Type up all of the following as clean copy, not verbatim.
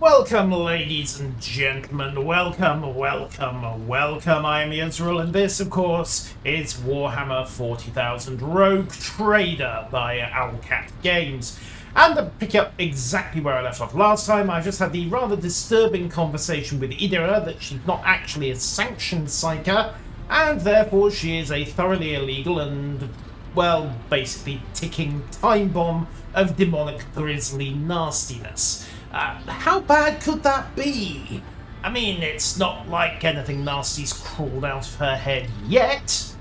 Welcome, ladies and gentlemen. Welcome. I am Israel, and this, of course, is Warhammer 40,000 Rogue Trader by Owlcat Games. And to pick up exactly where I left off last time, I've just had the rather disturbing conversation with Idira that she's not actually a sanctioned psyker, and therefore she is a thoroughly illegal and, well, basically ticking time bomb of demonic grisly nastiness. How bad could that be? I mean, it's not like anything nasty's crawled out of her head yet.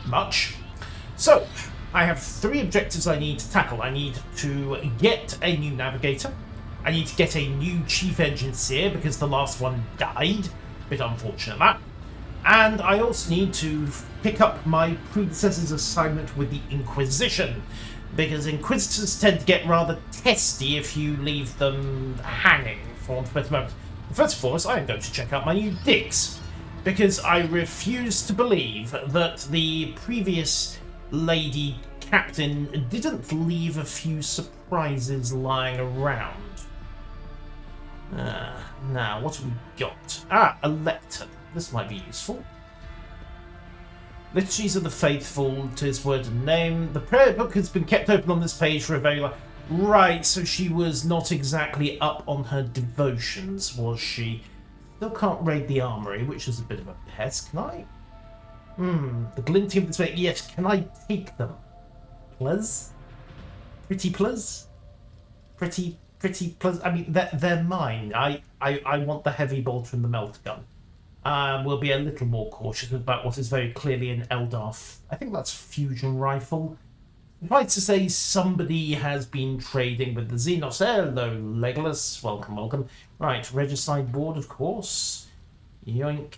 Much. So, I have 3 objectives I need to tackle. I need to get a new Navigator. I need to get a new Chief Engineer because the last one died. Bit unfortunate that. And I also need to pick up my predecessor's assignment with the Inquisition, because Inquisitors tend to get rather testy if you leave them hanging for want of a better moment. First of all, I am going to check out my new digs, because I refuse to believe that the previous lady captain didn't leave a few surprises lying around. Now, what have we got? A lectern. This might be useful. Liturgies of the Faithful, to his word and name. The prayer book has been kept open on this page for a very long... Right, so she was not exactly up on her devotions, was she? Still can't raid the armory, which is a bit of a pest. Can I? The glinting of the face. Yes, can I take them? Please? Pretty please? Pretty please? I mean, they're mine. I want the heavy bolt from the melt gun. We'll be a little more cautious about what is very clearly an Eldarf. I think that's fusion rifle. Right to say somebody has been trading with the Xenos. Hello, Legolas. Welcome. Right, Regicide board, of course. Yoink.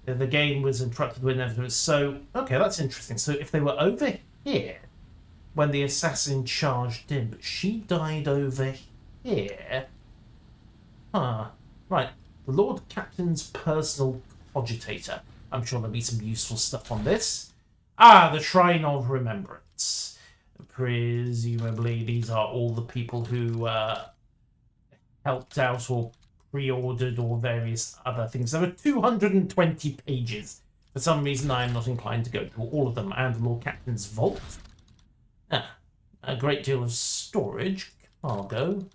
The game was interrupted whenever it was so... Okay, that's interesting. So if they were over here when the assassin charged in, but she died over here... Right. The Lord Captain's personal cogitator. I'm sure there'll be some useful stuff on this. The Shrine of Remembrance. Presumably these are all the people who helped out or pre-ordered or various other things. There are 220 pages. For some reason I am not inclined to go through all of them. And the Lord Captain's vault. A great deal of storage. Cargo.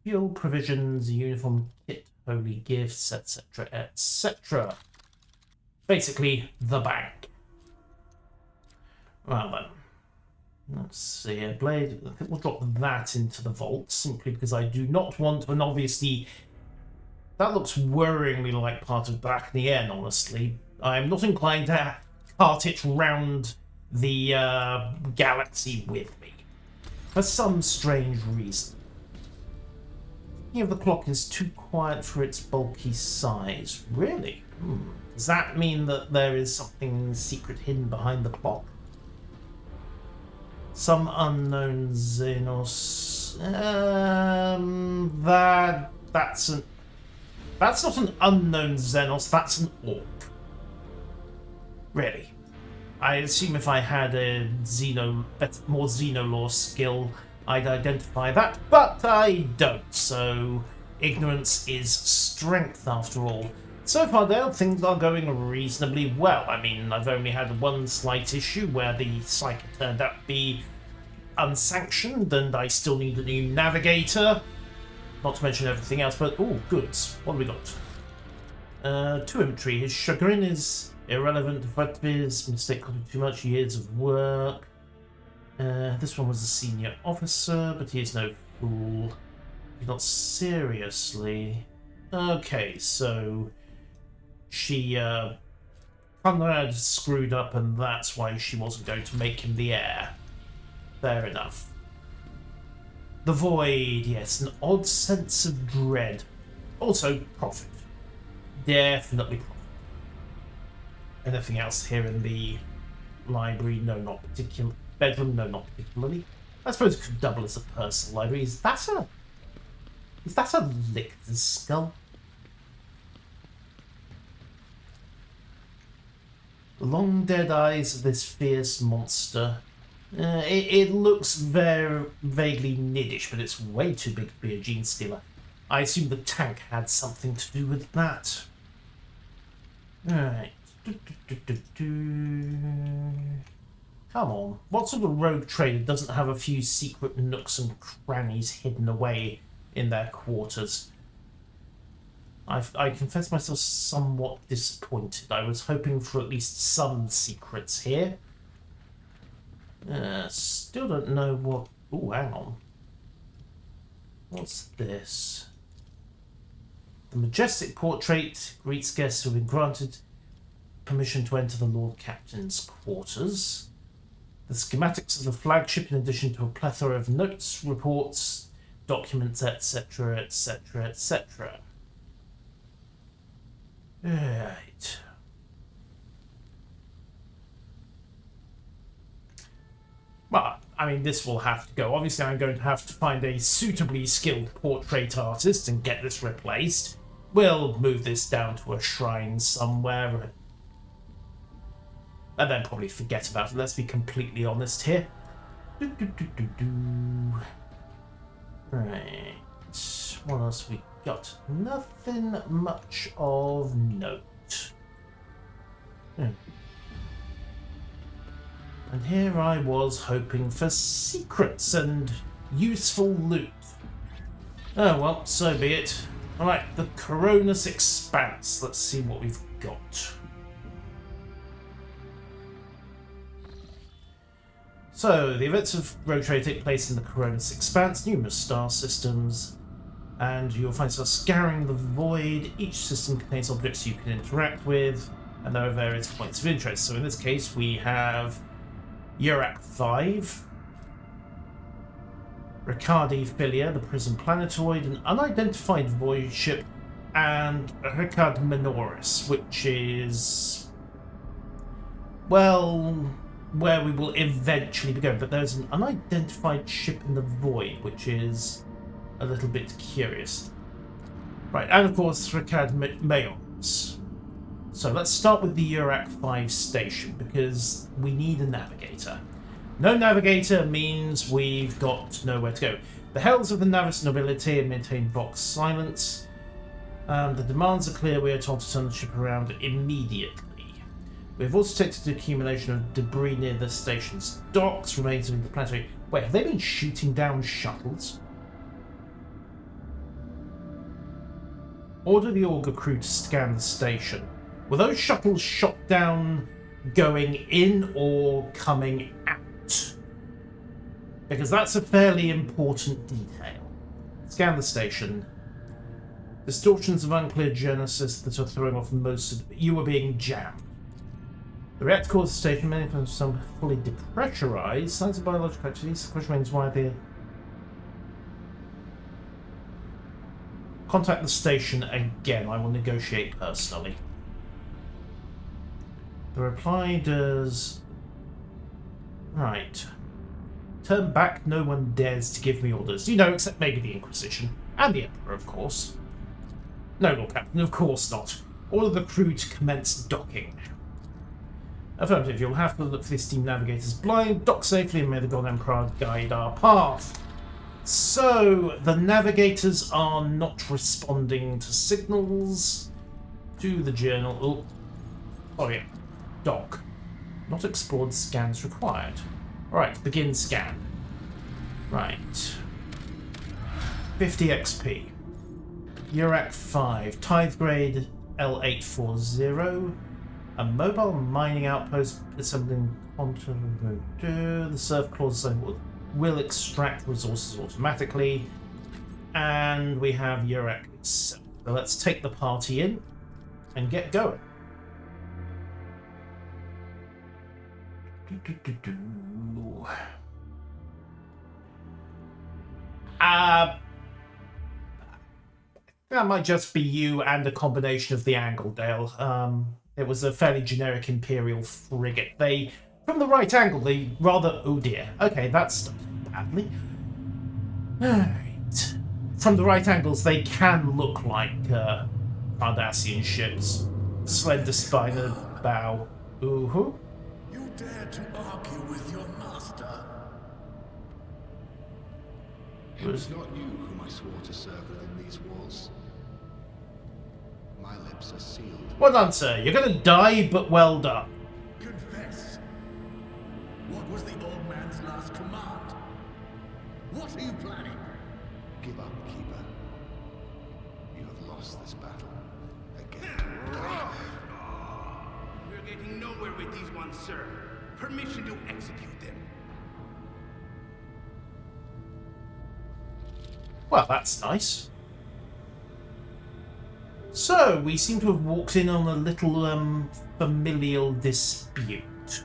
Fuel, provisions, uniform kit, holy gifts, etc., etc. Basically, the bank. Well then, let's see, a blade. I think we'll drop that into the vault, simply because I do not want, and obviously, that looks worryingly like part of Back in the Air, honestly. I'm not inclined to cart it round the galaxy with me, for some strange reason. The clock is too quiet for its bulky size. Really? Does that mean that there is something secret hidden behind the clock? Some unknown Xenos... That's not an unknown Xenos, that's an orc. Really. I assume if I had a more Xenolore skill, I'd identify that, but I don't, so ignorance is strength after all. So far, Dale, things are going reasonably well. I mean, I've only had one slight issue where the psyker turned out to be unsanctioned, and I still need a new Navigator. Not to mention everything else, but, goods. What have we got? 2 infantry. His chagrin is irrelevant, but his mistake could be too much years of work. This one was a senior officer, but he is no fool. Not seriously. Okay, so she Conrad screwed up, and that's why she wasn't going to make him the heir. Fair enough. The Void, yes, an odd sense of dread. Also, profit. Definitely profit. Anything else here in the library? No, not particularly. Bedroom? No, not particularly. I suppose it could double as a personal library. Is that a lictor's skull? The long dead eyes of this fierce monster. It looks very vaguely Niddish, but it's way too big to be a gene stealer. I assume the tank had something to do with that. Alright. Come on. What sort of rogue trader doesn't have a few secret nooks and crannies hidden away in their quarters? I confess myself somewhat disappointed. I was hoping for at least some secrets here. Still don't know what... Ooh, hang on. What's this? The majestic portrait greets guests who have been granted permission to enter the Lord Captain's quarters. The schematics of the flagship, in addition to a plethora of notes, reports, documents, etc., etc., etc. Right. Well, I mean, this will have to go. Obviously, I'm going to have to find a suitably skilled portrait artist and get this replaced. We'll move this down to a shrine somewhere. And then probably forget about it. Let's be completely honest here. Right. What else we got? Nothing much of note. And here I was hoping for secrets and useful loot. Oh well, so be it. Alright, the Coronis Expanse. Let's see what we've got. So, the events of Rogue Trader take place in the Coronis Expanse, numerous star systems, and you'll find yourself scouring the void. Each system contains objects you can interact with, and there are various points of interest. So in this case, we have Urak 5, Ricardi Philia, the prison planetoid, an unidentified void ship, and Ricard Minoris, which is, well, where we will eventually be going. But there's an unidentified ship in the void, which is a little bit curious. Right, and of course Ricard Minoris. So let's start with the Urak 5 station, because we need a navigator. No navigator means we've got nowhere to go. The hells of the Navis Nobilite maintain Vox silence. The demands are clear. We are told to turn the ship around immediately. We have also detected the accumulation of debris near the station's docks, remains of the planetary... Wait, have they been shooting down shuttles? Order the auger crew to scan the station. Were those shuttles shot down going in or coming out? Because that's a fairly important detail. Scan the station. Distortions of unclear genesis that are throwing off most of... You are being jammed. The reactor core of the station, many of them some fully depressurized. Signs of biological activities. The question remains why they're... Contact the station again. I will negotiate personally. The reply does... Right. Turn back. No one dares to give me orders. You know, except maybe the Inquisition. And the Emperor, of course. No, Lord Captain, of course not. Order the crew to commence docking. Affirmative. You'll have to look for these steam navigators blind. Dock safely and may the God Emperor guide our path. So, the navigators are not responding to signals. To the journal. Oh, sorry. Dock. Not explored. Scans required. Right, begin scan. Right. 50 XP. Urak 5. Tithe grade L840. A mobile mining outpost assembling onto the surf clause will extract resources automatically. And we have Urak itself. So let's take the party in and get going. That might just be you and a combination of the Angledale. It was a fairly generic Imperial frigate. They, from the right angle, they rather... Oh dear. Okay, that started badly. Alright. From the right angles, they can look like Cardassian ships. Slender spine and bow. Ooh-hoo. You dare to argue with your master? It was not you whom I swore to serve within these walls. My lips are sealed. Well done, sir. You're going to die, but well done. Confess. What was the old man's last command? What are you planning? Give up, Keeper. You have lost this battle. Again. We're getting nowhere with these ones, sir. Permission to execute them. Well, that's nice. So, we seem to have walked in on a little, familial dispute.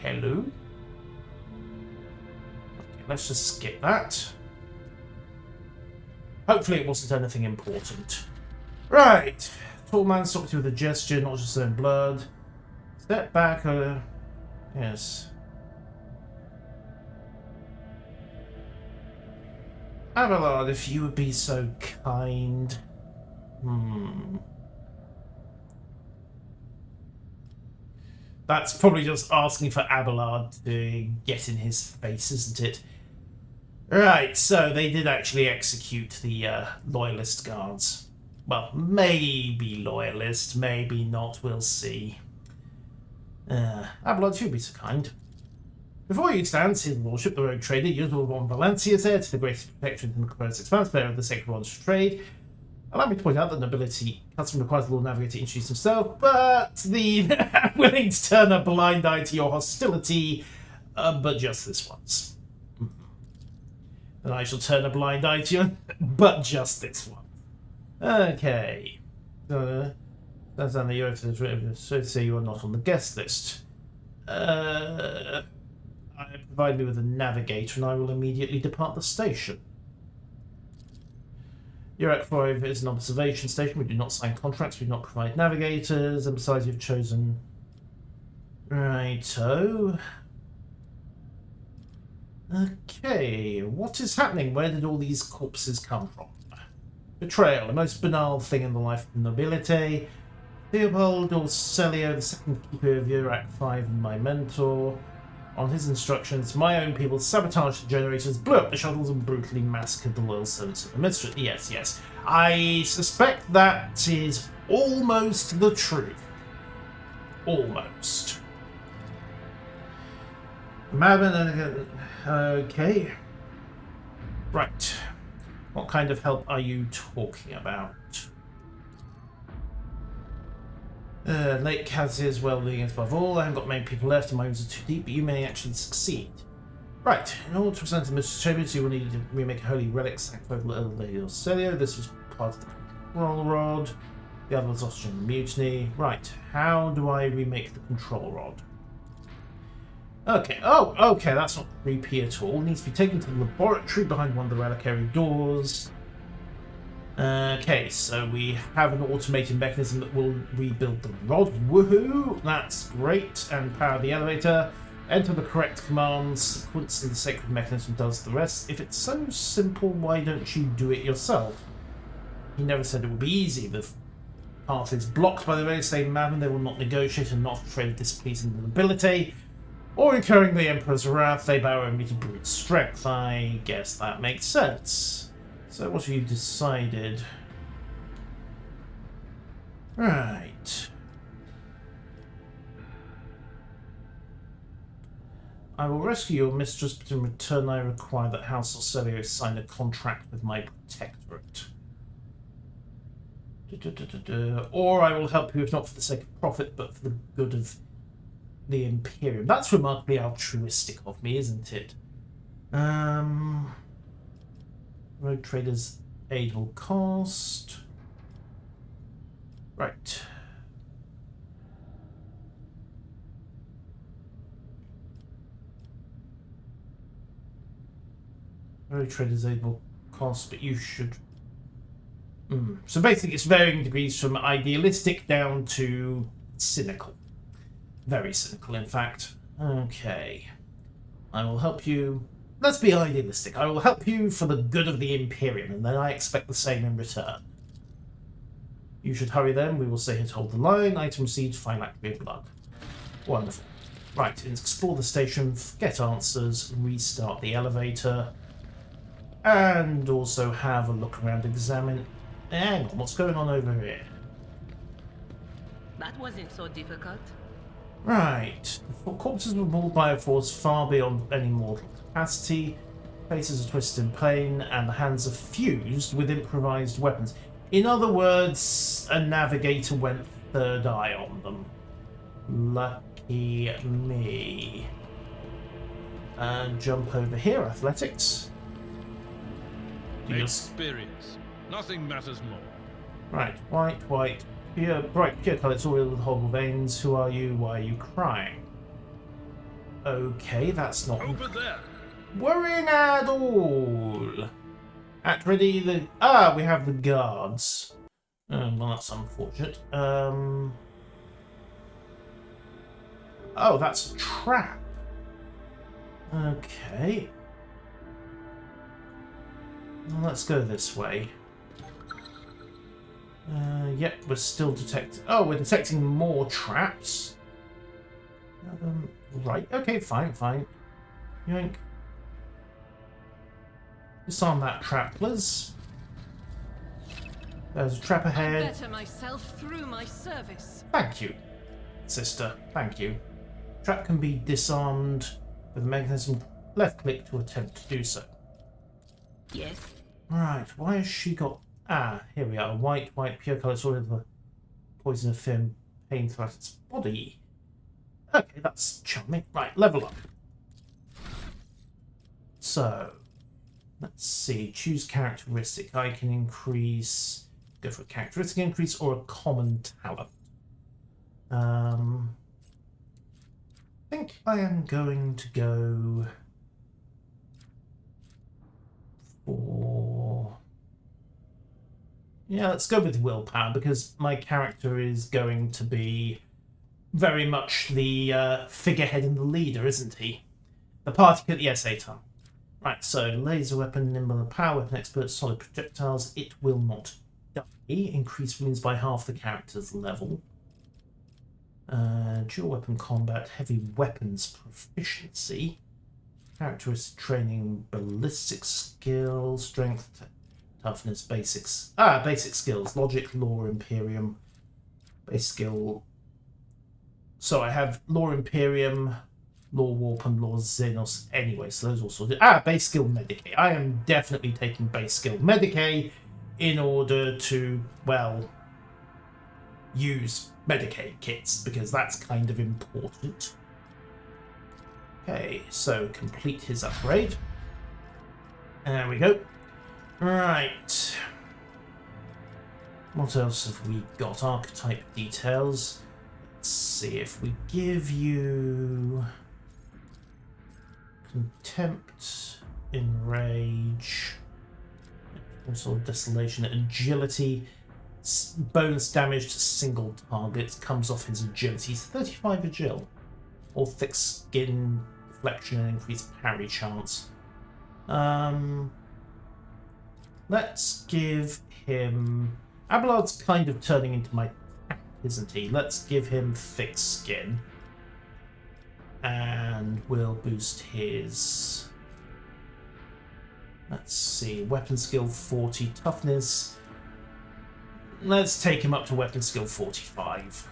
Hello? Okay, let's just skip that. Hopefully it wasn't anything important. Right. Tall man stopped you with a gesture, not just his own blood. Step back, yes. Abelard, if you would be so kind. That's probably just asking for Abelard to get in his face, isn't it? Right, so they did actually execute the loyalist guards. Well, maybe loyalist, maybe not, we'll see. Abelard, if you'd be so kind. Before you stands his lordship, the rogue trader, usual von Valencia's heir to the greatest protection in the Close Expanse, player of the Sacred Ones Trade. Allow me to point out that nobility custom requires the Lord Navigator to introduce himself, but the willing to turn a blind eye to your hostility, but just this once. And I shall turn a blind eye to you, but just this one. Okay. That's on the oath, so to say you are not on the guest list. Provide me with a navigator and I will immediately depart the station. Urak 5 is an observation station. We do not sign contracts, we do not provide navigators, and besides you've chosen... Righto. Okay, what is happening? Where did all these corpses come from? Betrayal, the most banal thing in the life of nobility. Theobald Orselio, the second keeper of Urak 5 and my mentor. On his instructions, my own people sabotaged the generators, blew up the shuttles, and brutally massacred the loyal servants of the mistress. Yes, yes. I suspect that is almost the truth. Almost. Madman, okay. Right. What kind of help are you talking about? Lake Kaz's well-being is above all. I haven't got many people left and my wounds are too deep, but you may actually succeed. Right, in order to present to Mr. Chambers, you will need to remake a holy relic sanctified by Lady Orselio. This was part of the control rod. The other was oxygen mutiny. Right, how do I remake the control rod? Okay, okay, that's not creepy at all. It needs to be taken to the laboratory behind one of the reliquary doors. Okay, so we have an automated mechanism that will rebuild the rod. Woohoo! That's great. And power the elevator. Enter the correct commands. Sequence and the sacred mechanism does the rest. If it's so simple, why don't you do it yourself? He never said it would be easy. The path is blocked by the very same madman. They will not negotiate and not afraid of displeasing the nobility or incurring the Emperor's wrath. They bow only to brute strength. I guess that makes sense. So what have you decided? Right. I will rescue your mistress, but in return I require that House Orselio sign a contract with my protectorate. Or I will help you, if not for the sake of profit, but for the good of the Imperium. That's remarkably altruistic of me, isn't it? Road traders aid will cost. Right. Road traders aid will cost, but you should. So basically, it's varying degrees from idealistic down to cynical. Very cynical, in fact. Okay. I will help you. Let's be idealistic. I will help you for the good of the Imperium, and then I expect the same in return. You should hurry then. We will stay here to hold the line. Item received, fine lack of blood. Wonderful. Right, explore the station, get answers, restart the elevator, and also have a look around, examine... Hang on, what's going on over here? That wasn't so difficult. Right, the corpses were mauled by a force far beyond any mortal capacity, faces are twisted in pain, and the hands are fused with improvised weapons. In other words, a navigator went third eye on them. Lucky me. And jump over here, athletics. Experience. Nothing matters more. Right, white, pure, bright, pure colour, it's all with horrible veins. Who are you? Why are you crying? Okay, that's not Over there. worrying at all. At ready, we have the guards. Well, that's unfortunate. Oh, that's a trap. Okay. Well, let's go this way. Yep, we're still detecting... Oh, we're detecting more traps. Right, okay, fine. Yoink. Disarm that trap, please. There's a trap ahead. I better myself through my service. Thank you, sister. Thank you. Trap can be disarmed with a mechanism. Left click to attempt to do so. Yes. Right, why has she got... Ah, here we are. White, pure colour. It's all of the poison of film, pain throughout its body. Okay, that's charming. Right, level up. So, let's see. Choose characteristic. I can increase... Go for a characteristic increase or a common talent. I think I am going to go for... Yeah, let's go with willpower, because my character is going to be very much the figurehead and the leader, isn't he? The party at the SA time. Right, so laser weapon, nimble and power weapon expert, solid projectiles. It will not die. Increase wounds by half the character's level. Dual weapon combat, heavy weapons proficiency. Characteristic training, ballistic skill, strength, toughness, basics. Basic skills, logic, lore, imperium, base skill. So I have lore, imperium, lore, warp, and lore, xenos. Anyway, so those all sorted. Base skill, medicae. I am definitely taking base skill medicae in order to, well, use medicae kits, because that's kind of important. Okay, so complete his upgrade. There we go. Right. What else have we got? Archetype details. Let's see if we give you contempt, enrage, also desolation, agility, bonus damage to single targets, comes off his agility. He's 35 agile. Or thick skin, deflection, and increased parry chance. Let's give him... Abelard's kind of turning into my tank, isn't he? Let's give him thick skin. And we'll boost his... Let's see, weapon skill 40, toughness. Let's take him up to weapon skill 45.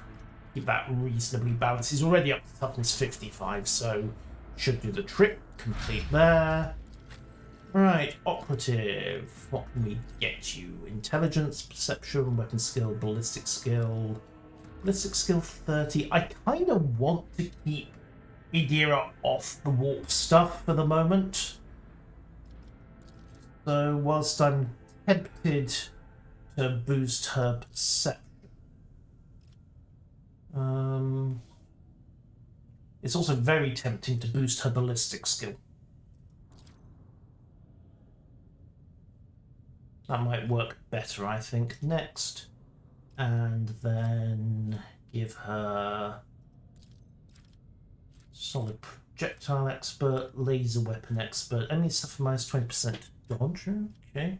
Keep that reasonably balanced. He's already up to toughness 55, so should do the trick. Complete there. Right, operative. What can we get you? Intelligence, perception, weapon skill, ballistic skill. Ballistic skill 30. I kind of want to keep Idira off the warp stuff for the moment. So whilst I'm tempted to boost her perception, it's also very tempting to boost her ballistic skill. That might work better, I think, next. And then give her solid projectile expert, laser weapon expert. Enemy suffer minus 20% dodge. Okay.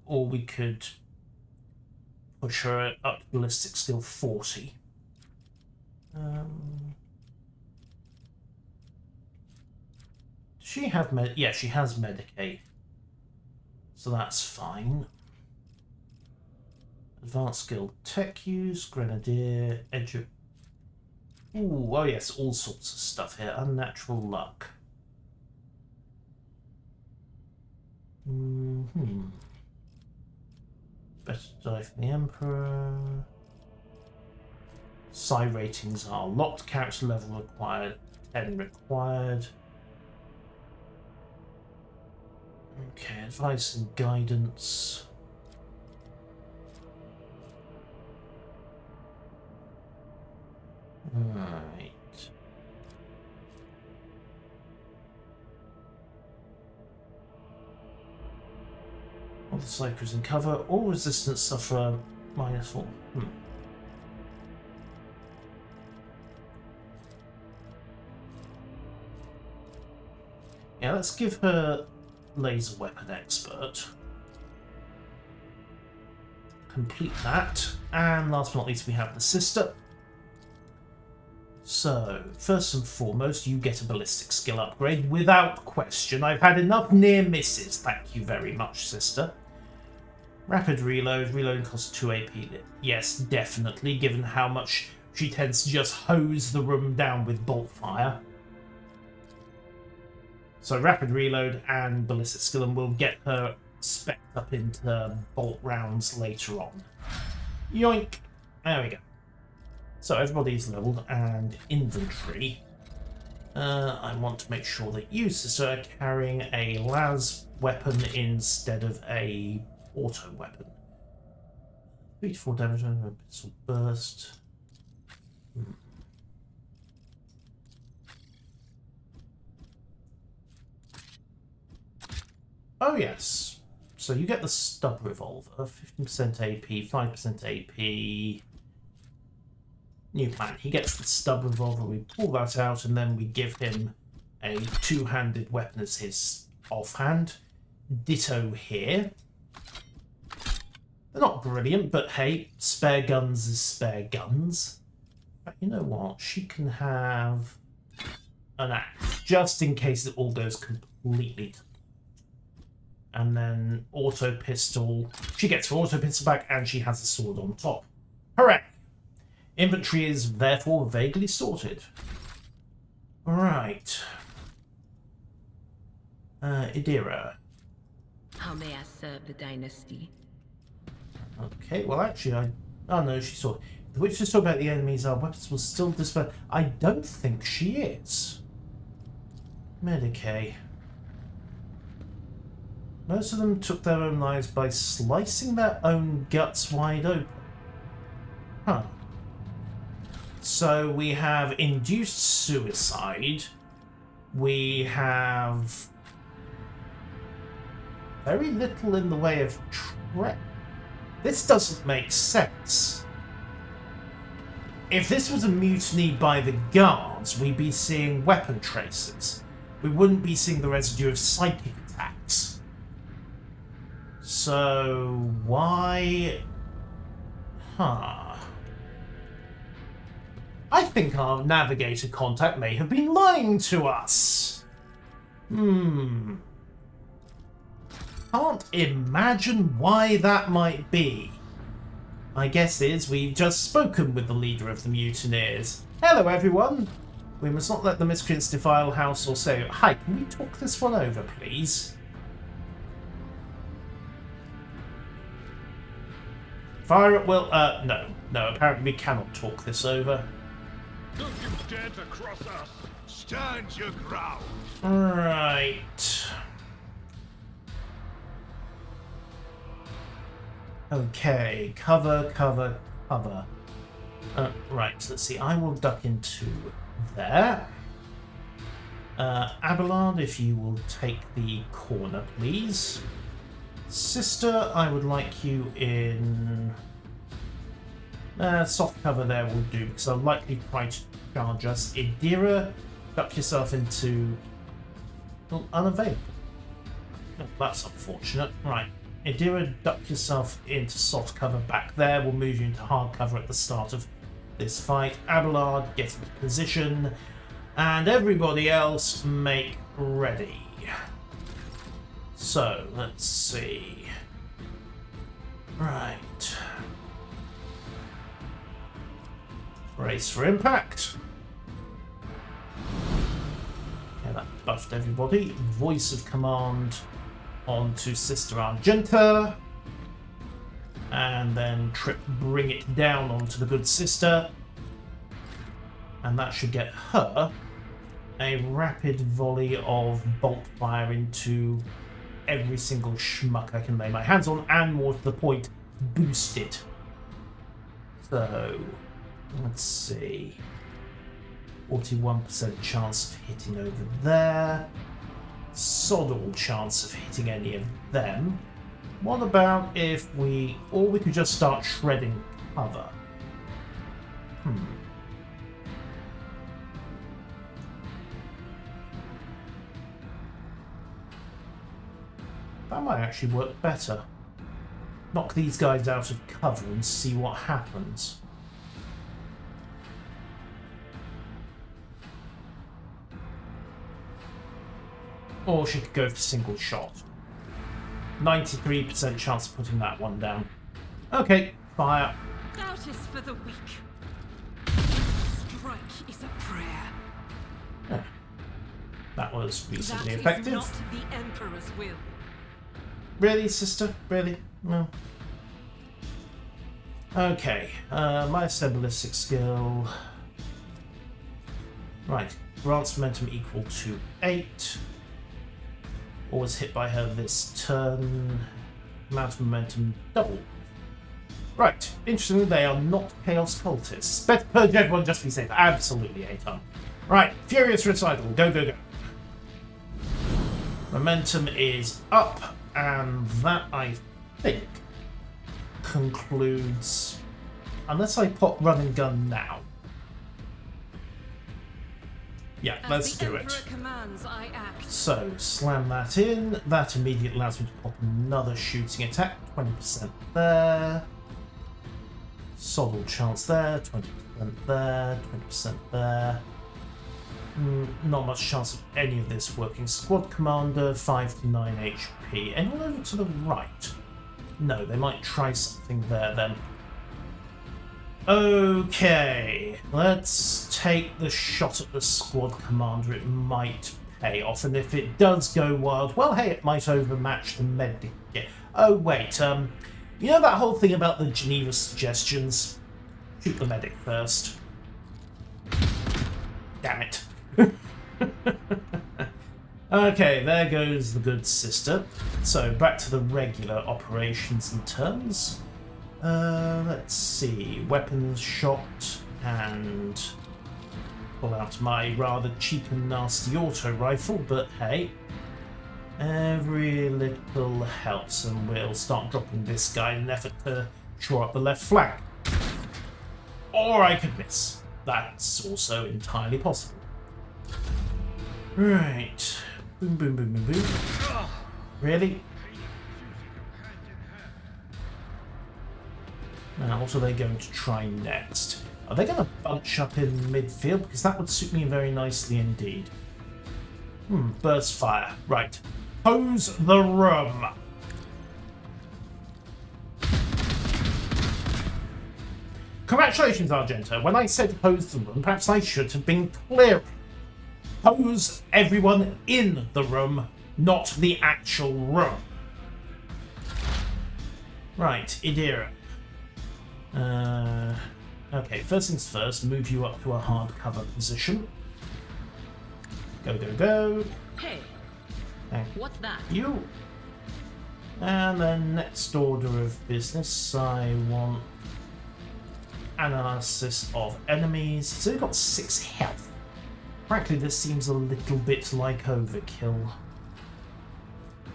Or we could push her up to ballistic skill 40. Does she have yeah, she has Medicaid. So that's fine. Advanced skill tech use, grenadier, edge. Ooh, oh yes, all sorts of stuff here. Unnatural luck. Better die from the Emperor. Psi ratings are locked. Character level required. 10 required. Okay, advice and guidance. Right. All the cycles in cover. All resistance suffer -4. Yeah, let's give her laser weapon expert. Complete that. And last but not least, we have the sister. So, first and foremost, you get a ballistic skill upgrade without question. I've had enough near misses. Thank you very much, sister. Rapid reload. Reloading costs 2 AP. Yes, definitely, given how much she tends to just hose the room down with bolt fire. So rapid reload and ballistic skill, and we'll get her spec'd up into bolt rounds later on. Yoink! There we go. So everybody's leveled, and inventory. I want to make sure that you, sister, are carrying a las weapon instead of a auto weapon. 3 to 4 damage, a pistol burst. Oh yes. So you get the stub revolver, 15% AP, 5% AP. New plan. He gets the stub revolver, we pull that out, and then we give him a two-handed weapon as his offhand. Ditto here. They're not brilliant, but hey, spare guns is spare guns. But you know what? She can have an axe, just in case it all goes completely. And then auto pistol. She gets her auto pistol back, and she has a sword on top. Hooray! Inventory is therefore vaguely sorted. Alright. Idira. How may I serve the dynasty? Okay, well actually oh no, she saw. The witch just talked about the enemies, our weapons will still dispel. I don't think she is. Medicaid. Most of them took their own lives by slicing their own guts wide open. Huh. So we have induced suicide. We have very little in the way of This doesn't make sense. If this was a mutiny by the guards, we'd be seeing weapon traces. We wouldn't be seeing the residue of psychic attacks. So why? I think our Navigator contact may have been lying to us. Can't imagine why that might be. My guess is we've just spoken with the leader of the mutineers. Hello, everyone. We must not let the miscreants defile house or say, hi, can we talk this one over, please? Fire at will. No, apparently we cannot talk this over. Don't you dare to cross us! Stand your ground! Right. Okay, cover. Right, so let's see. I will duck into there. Abelard, if you will take the corner, please. Sister, I would like you in... soft cover there will do, because I'll likely try to charge us. Idira, duck yourself into... Well, unavailable. Oh, that's unfortunate. Right. Idira, duck yourself into soft cover back there. We'll move you into hard cover at the start of this fight. Abelard, get into position. And everybody else, make ready. So, let's see. Right. Brace for impact. Yeah, that buffed everybody. Voice of command onto Sister Argenta. And then Trip bring it down onto the good sister. And that should get her a rapid volley of bolt fire into every single schmuck I can lay my hands on, and more to the point, boosted. So, let's see. 41% chance of hitting over there. Sod all chance of hitting any of them. What about if we... or we could just start shredding cover. That might actually work better. Knock these guys out of cover and see what happens. Or she could go for single shot. 93% chance of putting that one down. Okay, fire. Doubt is for the weak. Strike is a prayer. Yeah. That was reasonably That effective. is not the Emperor's will. Really, sister? Really? No. Okay, minus their ballistic skill. Right, grants momentum equal to 8. Always hit by her this turn. Amount of momentum double. Right, interestingly, they are not Chaos Cultists. Better purge everyone, just be safe. Absolutely, Aton. Right, Furious Recital. Go, go, go. Momentum is up, and that, I think, concludes... unless I pop run and gun now. Yeah, let's do it. Commands, I act. So, slam that in. That immediately allows me to pop another shooting attack. 20% there. Solid chance there. 20% there. 20% there. Not much chance of any of this working. Squad commander, 5 to 9 HP. Anyone over to the right? No, they might try something there then. Okay, let's take the shot at the squad commander. It might pay off, and if it does go wild, well, hey, it might overmatch the medic. Oh, wait, you know that whole thing about the Geneva suggestions? Shoot the medic first. Damn it. Okay, there goes the good sister. So, back to the regular operations and turns. Let's see, weapons shot, and pull out my rather cheap and nasty auto rifle, but hey, every little helps, and we'll start dropping this guy in an effort to shore up the left flank. Or I could miss. That's also entirely possible. Right. Boom, boom, boom, boom, boom. Really? Now, what are they going to try next? Are they going to bunch up in midfield? Because that would suit me very nicely indeed. Burst fire. Right. Hose the room. Congratulations, Argenta. When I said hose the room, perhaps I should have been clear. Hose everyone in the room, not the actual room. Right, Idira. Okay, first things first, move you up to a hard cover position. Go, go, go. Hey, Thank what's that? you. And then next order of business, I want analysis of enemies. So we've got 6 health. Frankly, this seems a little bit like overkill.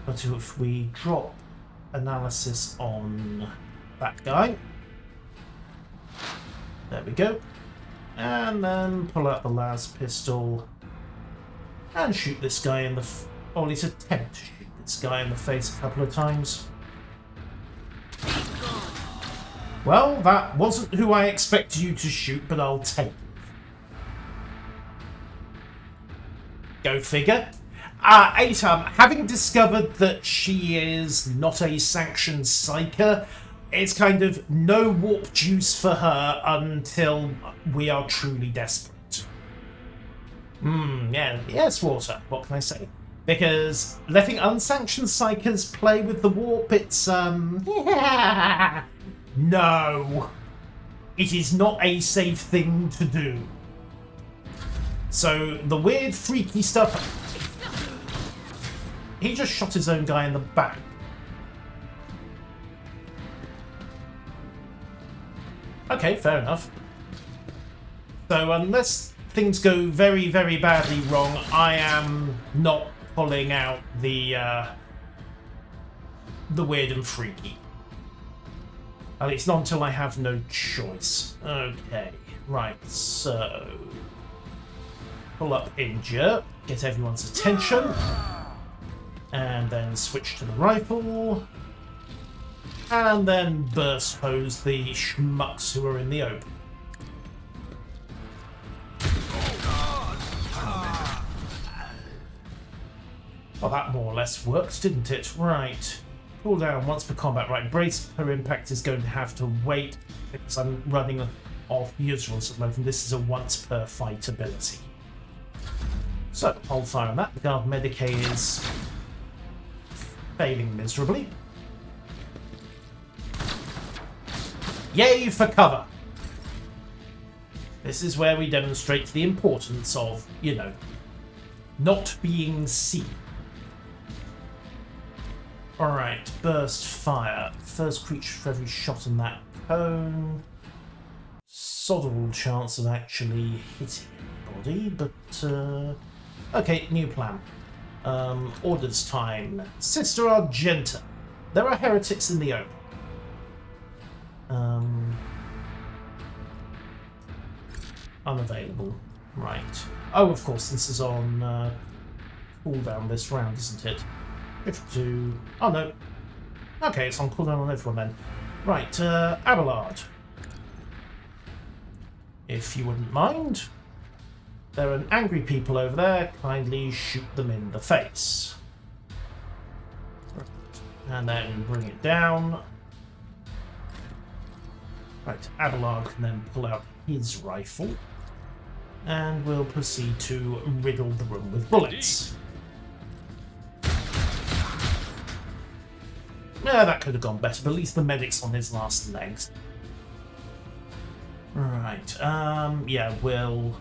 But if we drop analysis on that guy. There we go. And then pull out the las pistol and shoot this guy in the... or at least attempt to shoot this guy in the face a couple of times. Well, that wasn't who I expected you to shoot, but I'll take it. Go figure. Atam, having discovered that she is not a sanctioned psyker, it's kind of no warp juice for her until we are truly desperate. Yeah, yes, Water, what can I say? Because letting unsanctioned psychers play with the warp, it's, no. It is not a safe thing to do. So, the weird, freaky stuff... He just shot his own guy in the back. Okay, fair enough. So, unless things go very, very badly wrong, I am not pulling out the weird and freaky. At least not until I have no choice. Okay, right, so... Pull up Injure, get everyone's attention, and then switch to the rifle, and then burst hose the schmucks who are in the open. Well, that more or less worked, didn't it? Right. Pull down once per combat. Right, brace per impact is going to have to wait because I'm running off usuals at the moment. This is a once per fight ability. So, hold fire on that. The guard Medicae is failing miserably. Yay for cover! This is where we demonstrate the importance of, you know, not being seen. Alright, burst fire. First creature for every shot in that cone. Sod all chance of actually hitting anybody, but okay, new plan. Orders time. Sister Argenta. There are heretics in the open. Unavailable. Right. Oh, of course, this is on cooldown this round, isn't it? 52. Oh, no. Okay, it's on cooldown on everyone then. Right, Abelard. If you wouldn't mind. There are angry people over there. Kindly shoot them in the face. And then bring it down. Right, Abelard can then pull out his rifle. And we'll proceed to riddle the room with bullets. Yeah, that could have gone better, but at least the medic's on his last legs. Right, yeah, we'll...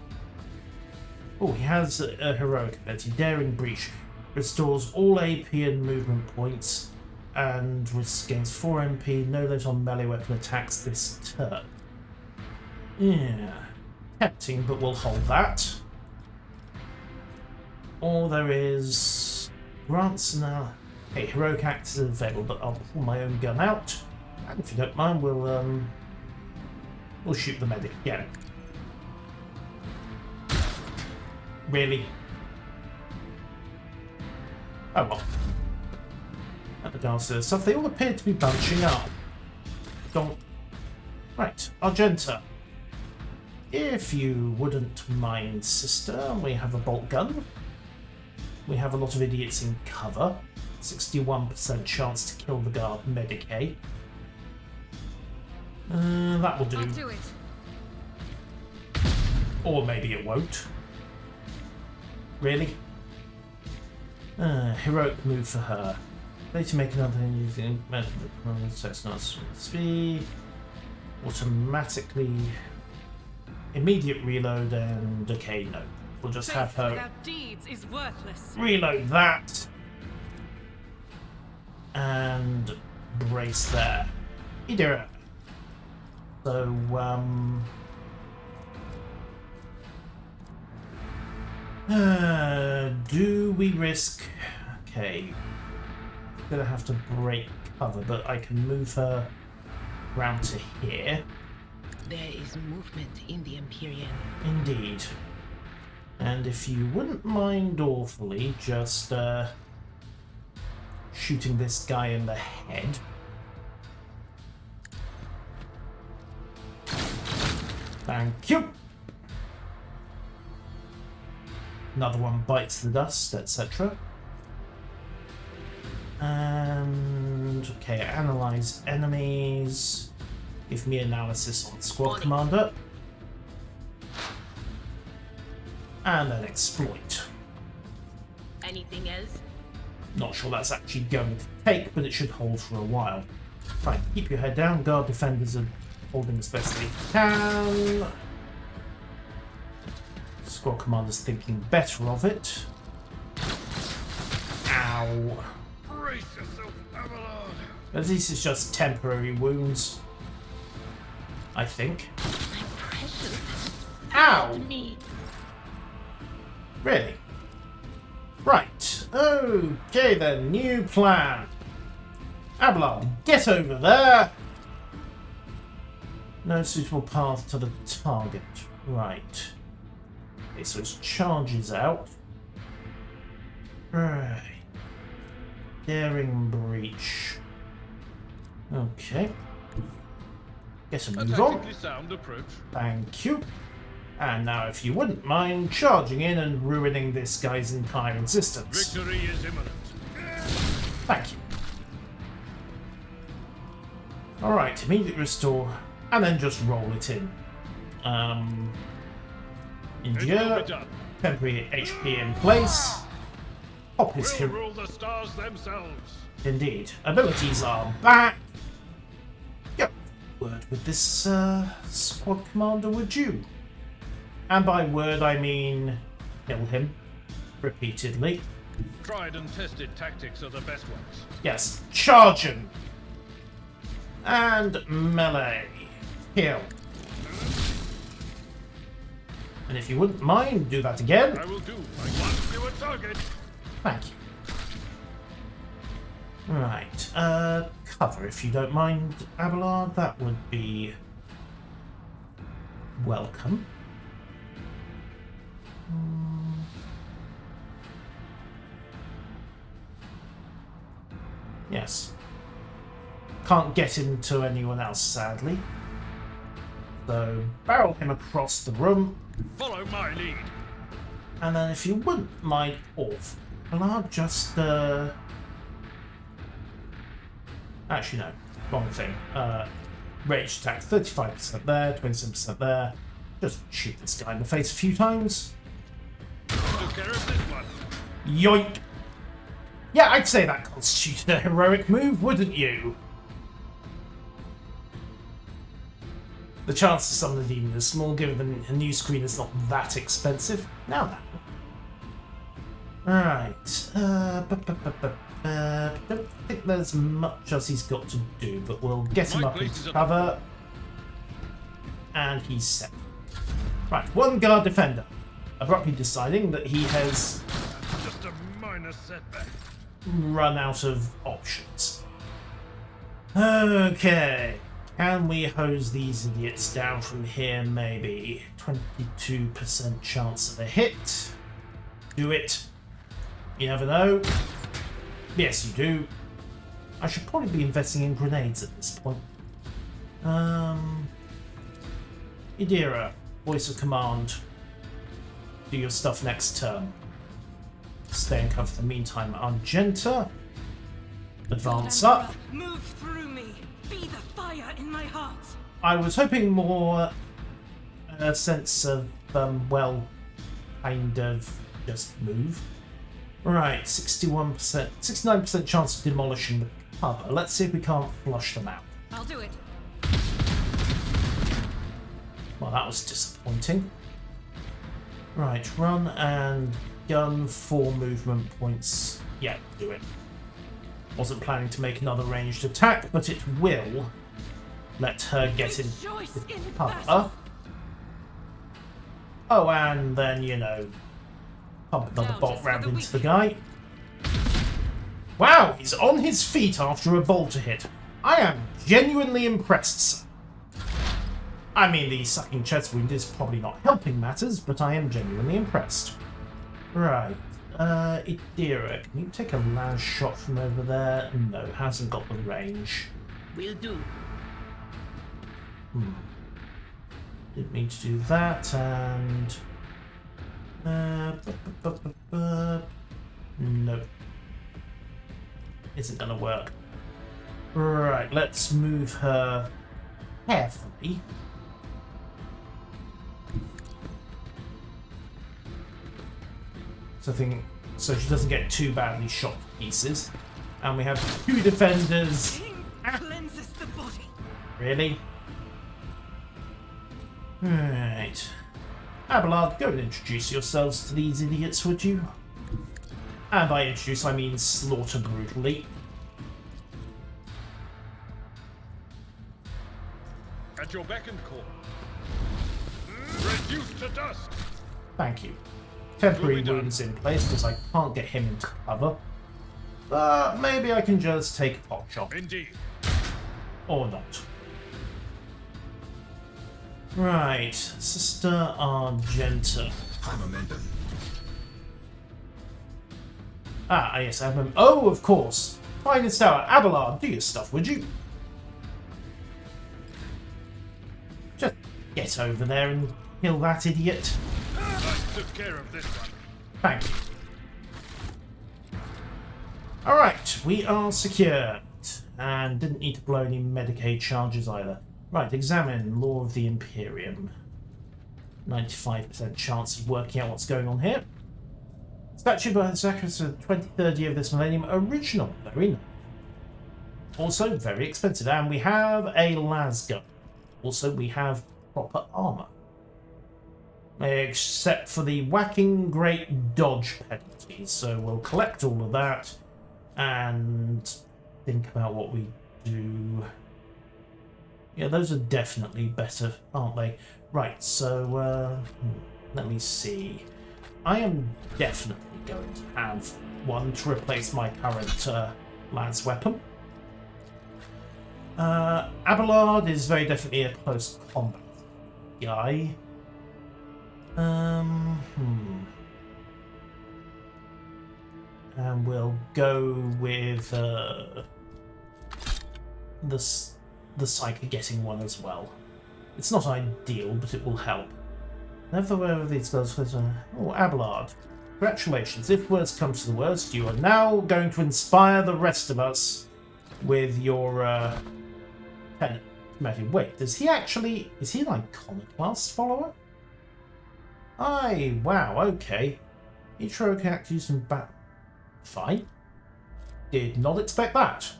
Oh, he has a heroic ability. Daring Breach. Restores all AP and movement points, and gains 4 MP, no limit on melee weapon attacks this turn. Yeah. Tempting, but we'll hold that. Or there is... Grants now... Okay, heroic act is available, but I'll pull my own gun out. And if you don't mind, we'll shoot the medic again. Really? Oh well. At the downstairs stuff, they all appear to be bunching up. Don't. Right, Argenta. If you wouldn't mind, sister, we have a bolt gun. We have a lot of idiots in cover. 61% chance to kill the guard Medicae. That will do. I'll do it. Or maybe it won't. Really? Heroic move for her. Ready to make another using so it's not speed. Automatically immediate reload and okay, no. We'll just have her without deeds is worthless. reload that. And brace there. Idira. So, do we risk... Okay. Gonna have to break cover, but I can move her round to here. There is movement in the Empyrean. Indeed. And if you wouldn't mind awfully, just, shooting this guy in the head. Thank you. Another one bites the dust, etc. And okay, analyze enemies. Give me analysis on squad commander. And then exploit. Anything else? Not sure that's actually going to take, but it should hold for a while. Right, keep your head down. Guard defenders are holding as best they can. Squad commander's thinking better of it. Ow. Brace yourself, Abelard. At least it's just temporary wounds. I think. My precious. Ow! Me. Really? Right. Okay then, new plan. Abelard, get over there! No suitable path to the target. Right. Okay, so it charges out. Right. Daring breach. Okay. Get a A move on. tactically sound approach. Thank you. And now, if you wouldn't mind charging in and ruining this guy's entire existence. Victory is imminent. Thank you. Alright, immediate restore, and then just roll it in. It will Endure, be done. temporary HP in place. Pop his We'll hero. rule the stars themselves. Indeed. Abilities are back. Yep. Word with this squad commander, would you? And by word, I mean kill him repeatedly. Tried and tested tactics are the best ones. Yes, charge him. And melee. Kill. And if you wouldn't mind, do that again. I will do. I want you a target. Thank you. Right, cover if you don't mind, Abelard. That would be welcome. Yes. Can't get into anyone else, sadly. So, barrel him across the room. Follow my lead. And then if you wouldn't mind, Abelard, just, actually, no. Wrong thing. Range attack, 35% there, 27% there. Just shoot this guy in the face a few times. Took care of this one. Yoink! Yeah, I'd say that constituted a heroic move, wouldn't you? The chance to summon a demon is small, given a new screen is not that expensive. Now that. Right. Don't think there's much else he's got to do, but we'll get him My up place into is cover. And he's set. Right, one guard defender. Abruptly deciding that he has Just a minor setback. run out of options. Okay. Can we hose these idiots down from here, maybe? 22% chance of a hit. Do it. You never know. Yes, you do. I should probably be investing in grenades at this point. Idira, voice of command. Do your stuff next turn. Stay in cover for the meantime. Argenta. Advance up. Move through me. Be the fire in my heart. I was hoping more a sense of, well, kind of just move. Right, 61%, 69% chance of demolishing the cover. Let's see if we can't flush them out. I'll do it. Well, that was disappointing. Right, run and gun 4 movement points. Yeah, do it. Wasn't planning to make another ranged attack, but it will let her get in Rejoice in cover. battle. Oh, and then, you know, pump another Now bolt just for round the into the weak. guy. Wow, he's on his feet after a bolter hit. I am genuinely impressed, sir. I mean, the sucking chest wound is probably not helping matters, but I am genuinely impressed. Right. Idira, can you take a last shot from over there? No, hasn't got the range. Will do. Didn't mean to do that, and... Nope. Isn't gonna work. Right, let's move her carefully. So she doesn't get too badly shot to pieces. And we have 2 defenders. Cleanses the body. Really? Right. Abelard, go and introduce yourselves to these idiots, would you? And by introduce, I mean slaughter brutally. At your beck and call. Reduced to dust. Thank you. Temporary wounds in place because I can't get him into cover. But maybe I can just take a pot shot. Indeed. Or not. Right, Sister Argenta. High momentum. Ah, yes, I have Oh, of course. Finest hour. Abelard, do your stuff, would you? Just get over there and kill that idiot. I took care of this one. Thank you. Alright, we are secured. And didn't need to blow any Medicaid charges either. Right, examine Law of the Imperium. 95% chance of working out what's going on here. Statue by the sacrifice of the 23rd year of this millennium. Original. Very nice. Also very expensive. And we have a lasgun. Also, we have proper armor. Except for the whacking great dodge penalties. So we'll collect all of that and think about what we do. Yeah, those are definitely better, aren't they? Right, so let me see. I am definitely going to have one to replace my current lance weapon. Abelard is very definitely a close combat guy. And we'll go with the Psyker getting one as well. It's not ideal, but it will help. Never where these guys. Oh, Abelard. Congratulations. If worst comes to the worst, you are now going to inspire the rest of us with your pen. Wait, does he actually... Is he an iconoclast follower? Aye, wow, okay. Each rogue can act using bat... Fine. Did not expect that.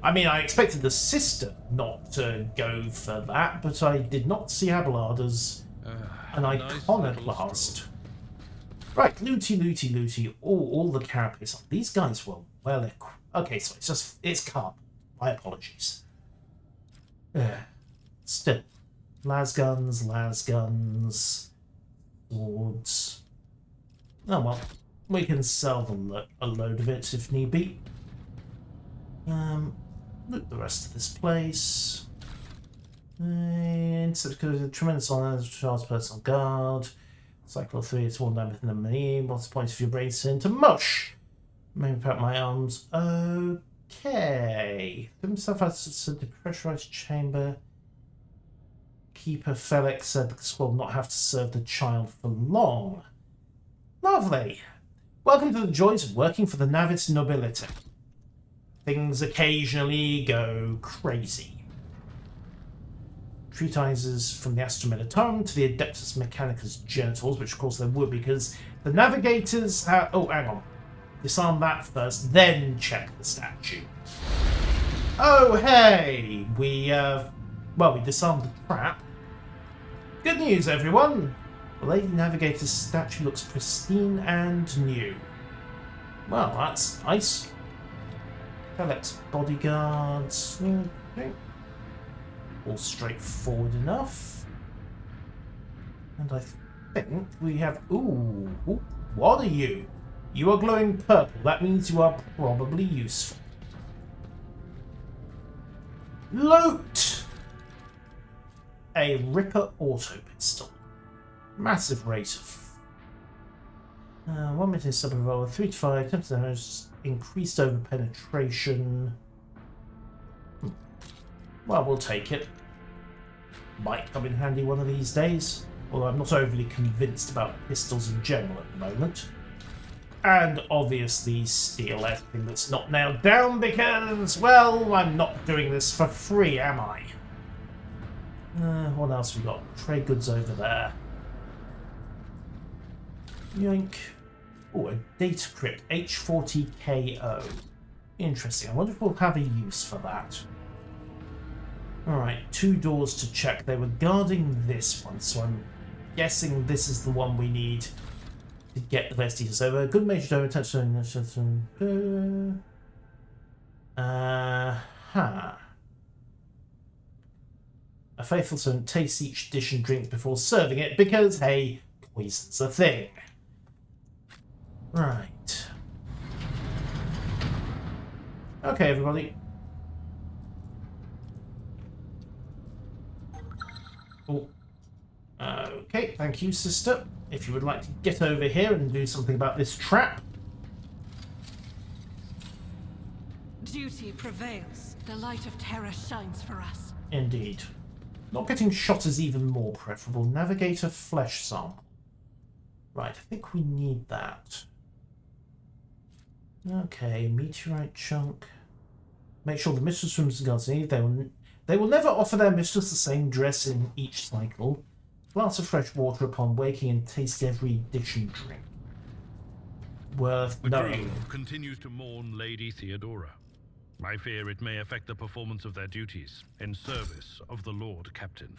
I mean, I expected the sister not to go for that, but I did not see Abelard as an iconoclast. Right, looty. All the carapace. These guys were well equipped. Okay, so it's cardboard. My apologies. Still, lasguns, swords. Oh well, we can sell them a load of it if need be. Look the rest of this place. Tremendous honor, Charles personal guard. Cycle 3, it's one damage in the money. What's the point of your brain into mush? Maybe pat my arms. Okay. Himself has a depressurized chamber. Keeper Felix said the squad will not have to serve the child for long. Lovely. Welcome to the joys of working for the Navis Nobilite. Things occasionally go crazy. Treatises from the Astra Militarum to the Adeptus Mechanicus genitals, which of course there would because the Navigators have... Oh, hang on. Disarm that first, then check the statue. Oh, hey! We disarmed the trap. Good news, everyone! The Lady Navigator's statue looks pristine and new. Well, that's nice. Felix bodyguards. Okay. All straightforward enough. And I think we have... Ooh, what are you? You are glowing purple. That means you are probably useful. Loot! A Ripper auto pistol. Massive rate of... 1 minute sub revolver, 3 to 5, 10% increased over penetration. Well, we'll take it. Might come in handy one of these days. Although I'm not overly convinced about pistols in general at the moment. And obviously steal everything that's not nailed down because, well, I'm not doing this for free, am I? What else we got? Trade goods over there. Yoink. Oh, a data crypt. H40KO. Interesting. I wonder if we'll have a use for that. Alright, 2 doors to check. They were guarding this one, so I'm guessing this is the one we need to get the best details over. Good major donor touchstone. A faithful servant tastes each dish and drinks before serving it because, hey, poison's a thing. Right. Okay, everybody. Oh. Okay, thank you, sister. If you would like to get over here and do something about this trap. Duty prevails. The light of terror shines for us. Indeed. Not getting shot is even more preferable. Navigator flesh sample. Right, I think we need that. Okay, meteorite chunk. Make sure the mistress rooms and guards need. They will never offer their mistress the same dress in each cycle. Glass of fresh water upon waking and taste every dish and drink. Worth The knowing. crew continues to mourn Lady Theodora. I fear it may affect the performance of their duties in service of the Lord Captain.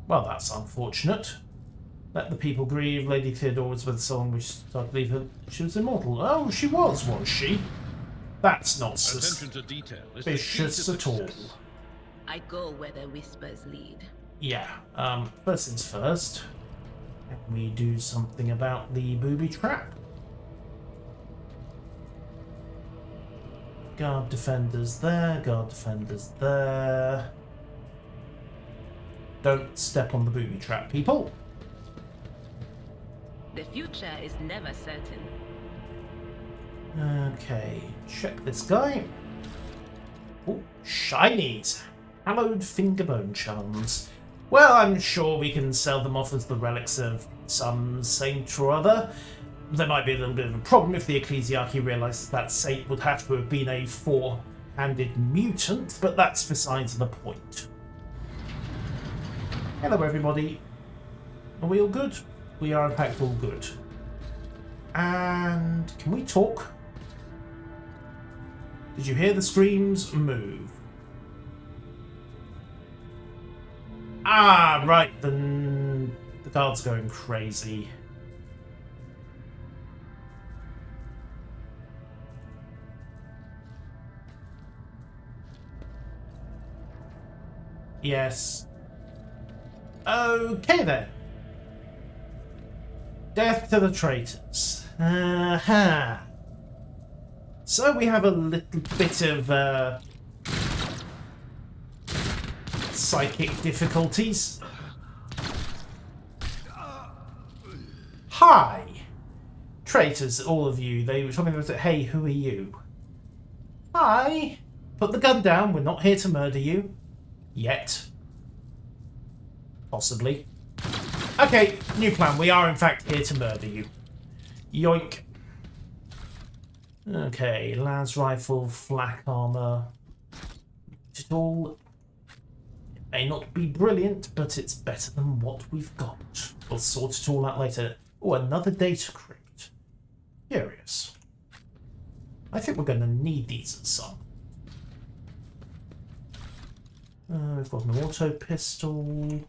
Well, that's unfortunate. Let the people grieve. Lady Theodora was with someone we start to believe that she was immortal. Oh, she was she? That's not Attention to detail is the key to suspicious at all. success. I go where the whispers lead. Yeah, first things first. Can we do something about the booby trap? Guard defenders there, guard defenders there. Don't step on the booby trap, people. The future is never certain. Okay, check this guy. Oh, shinies. Hallowed fingerbone charms. Well, I'm sure we can sell them off as the relics of some saint or other. There might be a little bit of a problem if the ecclesiarchy realises that saint would have to have been a four-handed mutant, but that's besides the point. Hello, everybody. Are we all good? We are, in fact, all good. And can we talk? Did you hear the screams? Move. Ah, right. The guard's going crazy. Yes. Okay then. Death to the traitors. So we have a little bit of psychic difficulties. Hi! Traitors, all of you. They were talking about, hey, who are you? Hi! Put the gun down, we're not here to murder you. Yet. Possibly. Okay, new plan. We are in fact here to murder you. Yoink. Okay, las rifle, flak armor. It all may not be brilliant, but it's better than what we've got. We'll sort it all out later. Oh, another data crypt. Curious. I think we're going to need these at some. We've got an auto pistol.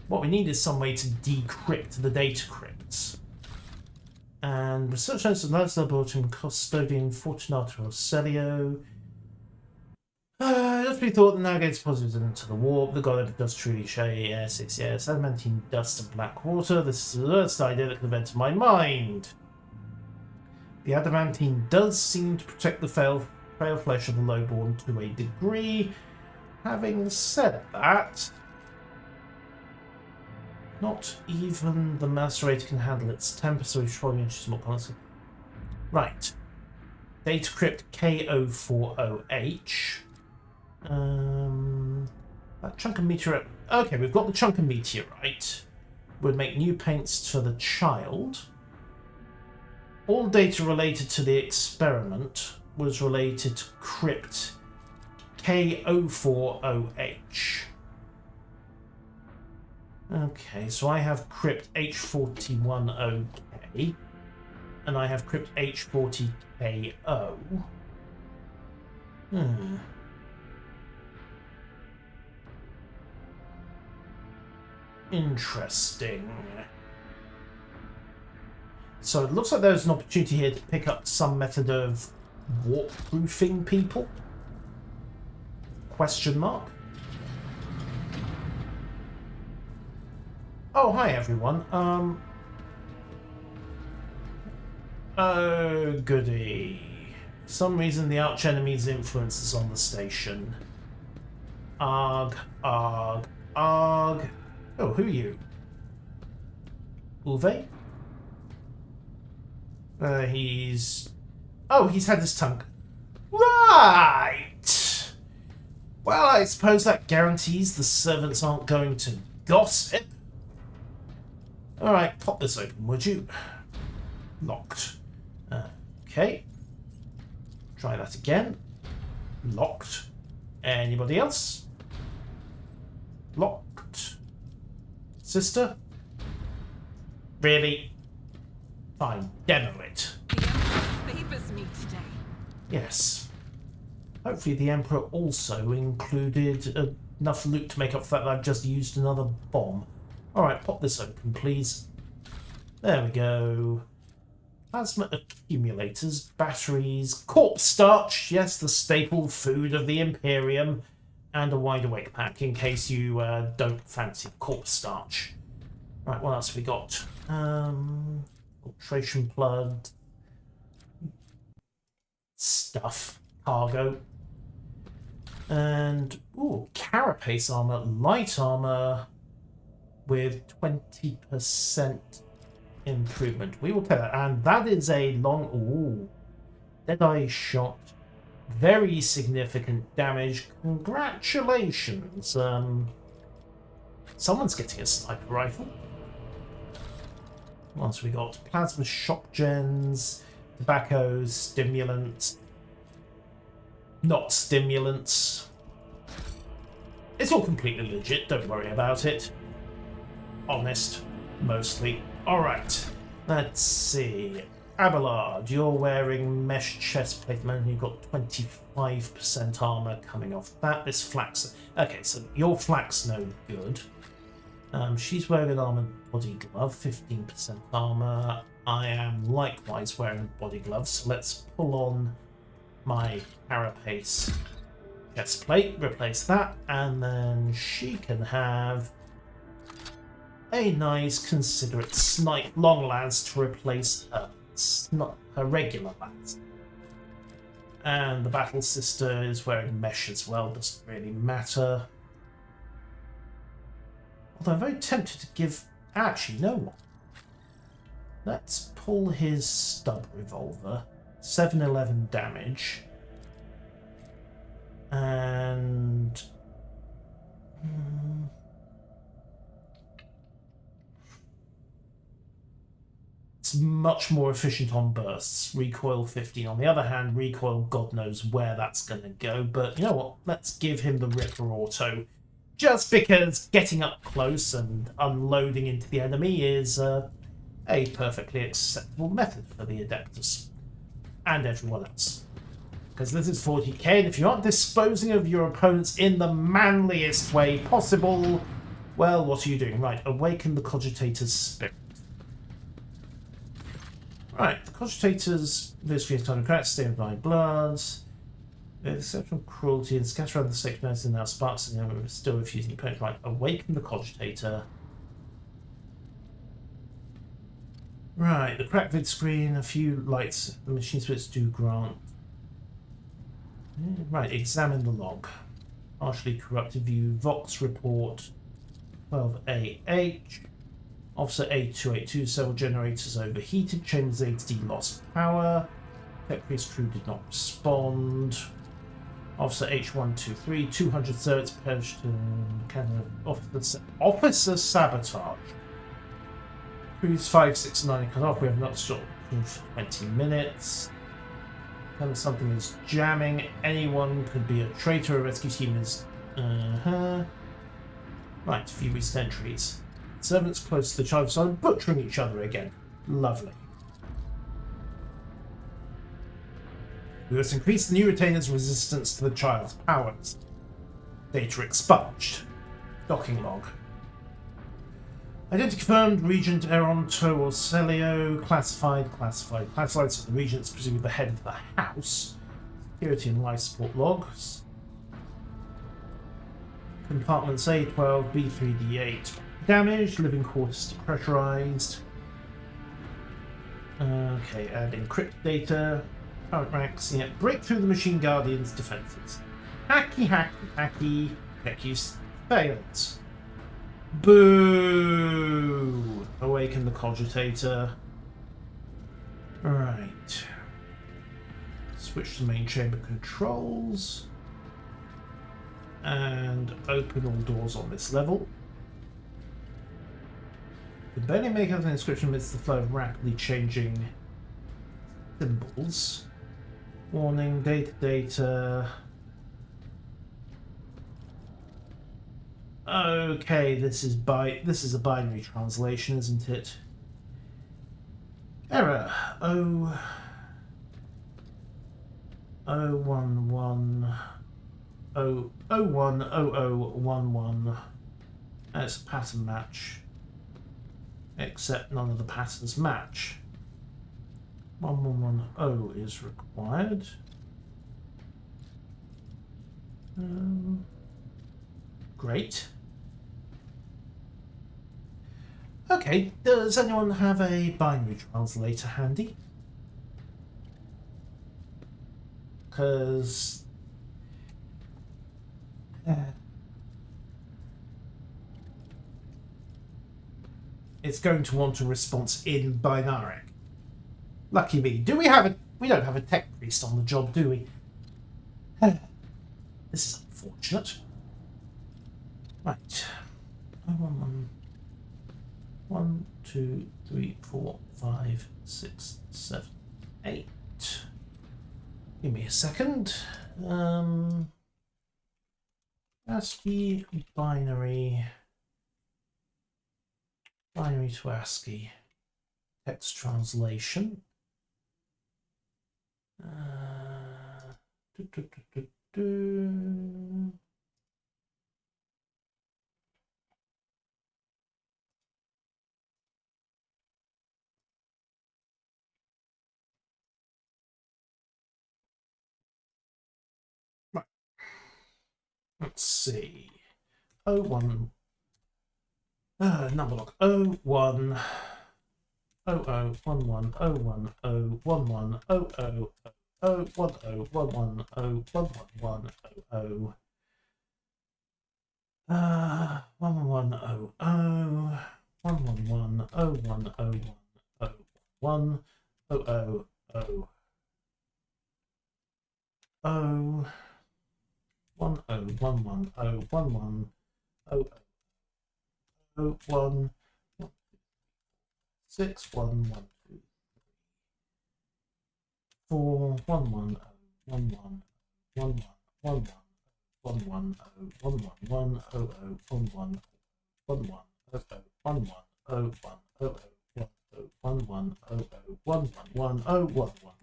What we need is some way to decrypt the data crypts. And research notes of Navis Nobilite Custodian Fortunato Celio. Just be thought the Navigator's positive into the warp. The god does truly show yes, adamantine dust and black water. This is the worst idea that could have entered my mind. The adamantine does seem to protect the frail flesh of the lowborn to a degree. Having said that, not even the macerator can handle its temper, so we should probably introduce more policy. Right. Data crypt K040H. That chunk of meteorite. Okay, we've got the chunk of meteorite. Would make new paints for the child. All data related to the experiment was related to crypt K040H. Okay, so I have crypt H41OK, and I have crypt H40KO. Interesting. So it looks like there's an opportunity here to pick up some method of warp-proofing people? Question mark? Oh, hi everyone. Oh, goody. For some reason the archenemy's influence is on the station. Arg, arg, arg. Oh, who are you? Uwe? He's had his tongue. Right! Well, I suppose that guarantees the servants aren't going to gossip. Alright, pop this open, would you? Locked. Okay. Try that again. Locked. Anybody else? Locked. Sister? Really? Fine, demo it. The Emperor favors me today. Yes. Hopefully the Emperor also included enough loot to make up for that I've just used another bomb. Alright, pop this open, please. There we go. Plasma accumulators, batteries, corpse starch, yes, the staple food of the Imperium, and a wide awake pack in case you don't fancy corpse starch. Right, what else have we got? Filtration plug. Stuff. Cargo. And, ooh, carapace armor, light armor with 20% improvement. We will take that. And that is a long... Ooh. Deadeye shot. Very significant damage. Congratulations. Someone's getting a sniper rifle. What else we got? Plasma shock gens, tobacco, stimulants. Not stimulants. It's all completely legit, don't worry about it. Honest, mostly. Alright, let's see. Abelard, you're wearing mesh chestplate, man. You've got 25% armor coming off that. This flax. Okay, so your flak's no good. She's wearing an armored body glove, 15% armor. I am likewise wearing body gloves, so let's pull on my carapace chestplate, replace that, and then she can have a nice, considerate snipe long lance to replace her, her regular lance. And the battle sister is wearing mesh as well, doesn't really matter. Although I'm very tempted to give... Actually, no one. Let's pull his stub revolver. 711 damage. And... it's much more efficient on bursts. Recoil 15. On the other hand, recoil, God knows where that's going to go. But you know what? Let's give him the Ripper Auto. Just because getting up close and unloading into the enemy is a perfectly acceptable method for the Adeptus. And everyone else. Because this is 40k, and if you aren't disposing of your opponents in the manliest way possible, well, what are you doing? Right, awaken the Cogitator's spirit. Right, the Cogitator's viscous time of cracks, stained by blood. Exceptional cruelty and scatter around the six minutes and now sparks and we're still refusing to punch. Right, awaken the Cogitator. Right, the cracked vid screen, a few lights the machine splits do grant. Right, examine the log. Partially corrupted view, Vox report 12AH. Officer A282, several generators overheated, chambers AD lost power. Tech crew did not respond. Officer H123, 200 certs, officer sabotage. Cruise 569 cut off. We have not stopped for 20 minutes. Something is jamming. Anyone could be a traitor. A rescue team is. Right, few recent entries. Servants close to the child started butchering each other again. Lovely. We must increase the new retainer's resistance to the child's powers. Data expunged. Docking log. Identity confirmed. Regent Eron or Celio. Classified. So the regent's presumably the head of the house. Security and life support logs. Compartments A12, B3D8. Damage. Living quarters depressurized. Okay, and encrypt data. Current ranks, yeah. Break through the Machine Guardian's defenses. Hacky. Check use failed. Boo! Awaken the cogitator. Right. Switch to main chamber controls. And open all doors on this level. The barely make out an inscription amidst the flow of rapidly changing symbols. Warning, data. Okay, this is a binary translation, isn't it? Error. 010011. That's a pattern match. Except none of the patterns match. 1110 is required. Great. Okay, does anyone have a binary translator handy? Because it's going to want a response in binaric. Lucky me. We don't have a tech priest on the job, do we? This is unfortunate. Right. 1, 2, 3, 4, 5, 6, 7, 8. Give me a second. ASCII binary to ASCII text translation. Right. Let's see. 01. Number log 01. 0011 010 11 00 10 11 110 111 00 1100 111 010 100 1 6 1 1 2 4 1 1 1 1 1 1 1 1 1 1 0 1 1 1 1 1 1 0 1 1 0 1 1 0 1 1 1 1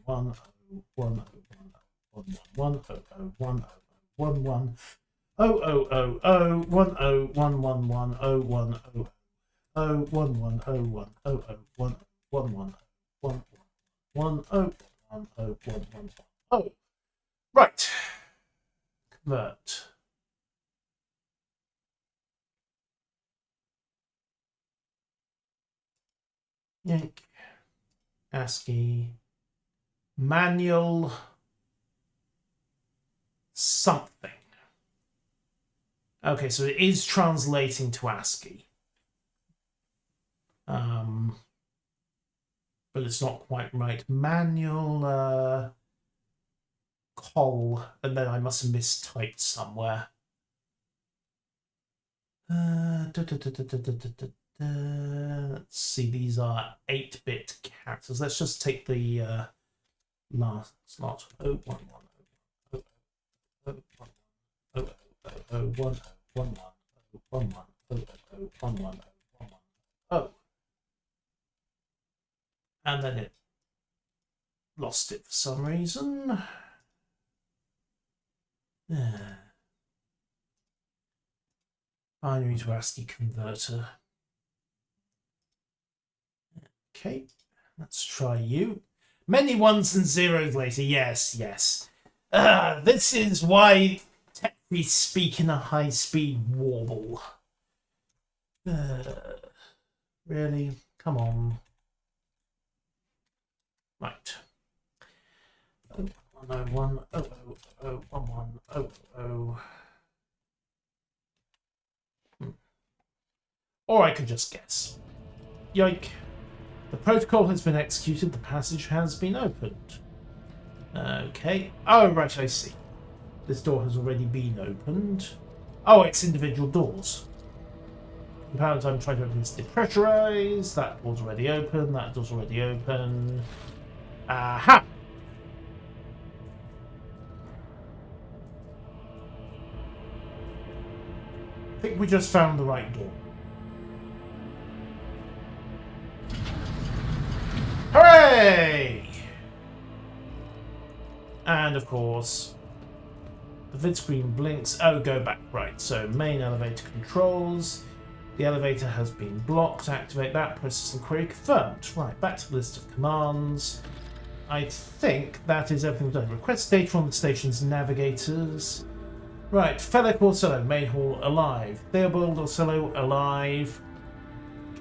1 0 1 1 1 0 0 0 1 0 1 1 1 0 1 0 0 1 1 0 1 0 1 1 1 1 1 0 1 0 1 1 0. Right. Convert. Yank. ASCII. Manual. Something. Okay, so it is translating to ASCII. But it's not quite right. Manual coal, and then I must have mistyped somewhere. Let's see, these are 8-bit characters. Let's just take the last slot. 011. Oh, and then it lost it for some reason. Binary to ASCII converter. Okay, let's try you. Many ones and zeros later. Yes, yes. This is why we speak in a high-speed warble. Really? Come on. Right. 101, 00011, 00. Or I could just guess. Yoink. The protocol has been executed. The passage has been opened. Okay. Oh, right, I see. This door has already been opened. Oh, it's individual doors. Compound time trying to open this depressurize. That door's already open. That door's already open. Aha! I think we just found the right door. Hooray! And of course, the vid screen blinks. Oh, go back. Right, so main elevator controls. The elevator has been blocked. Activate that. Process and query confirmed. Right, back to the list of commands. I think that is everything we've done. Request data on the station's navigators. Right, Felix Orsello, main hall, alive. Theobald Orsello, alive.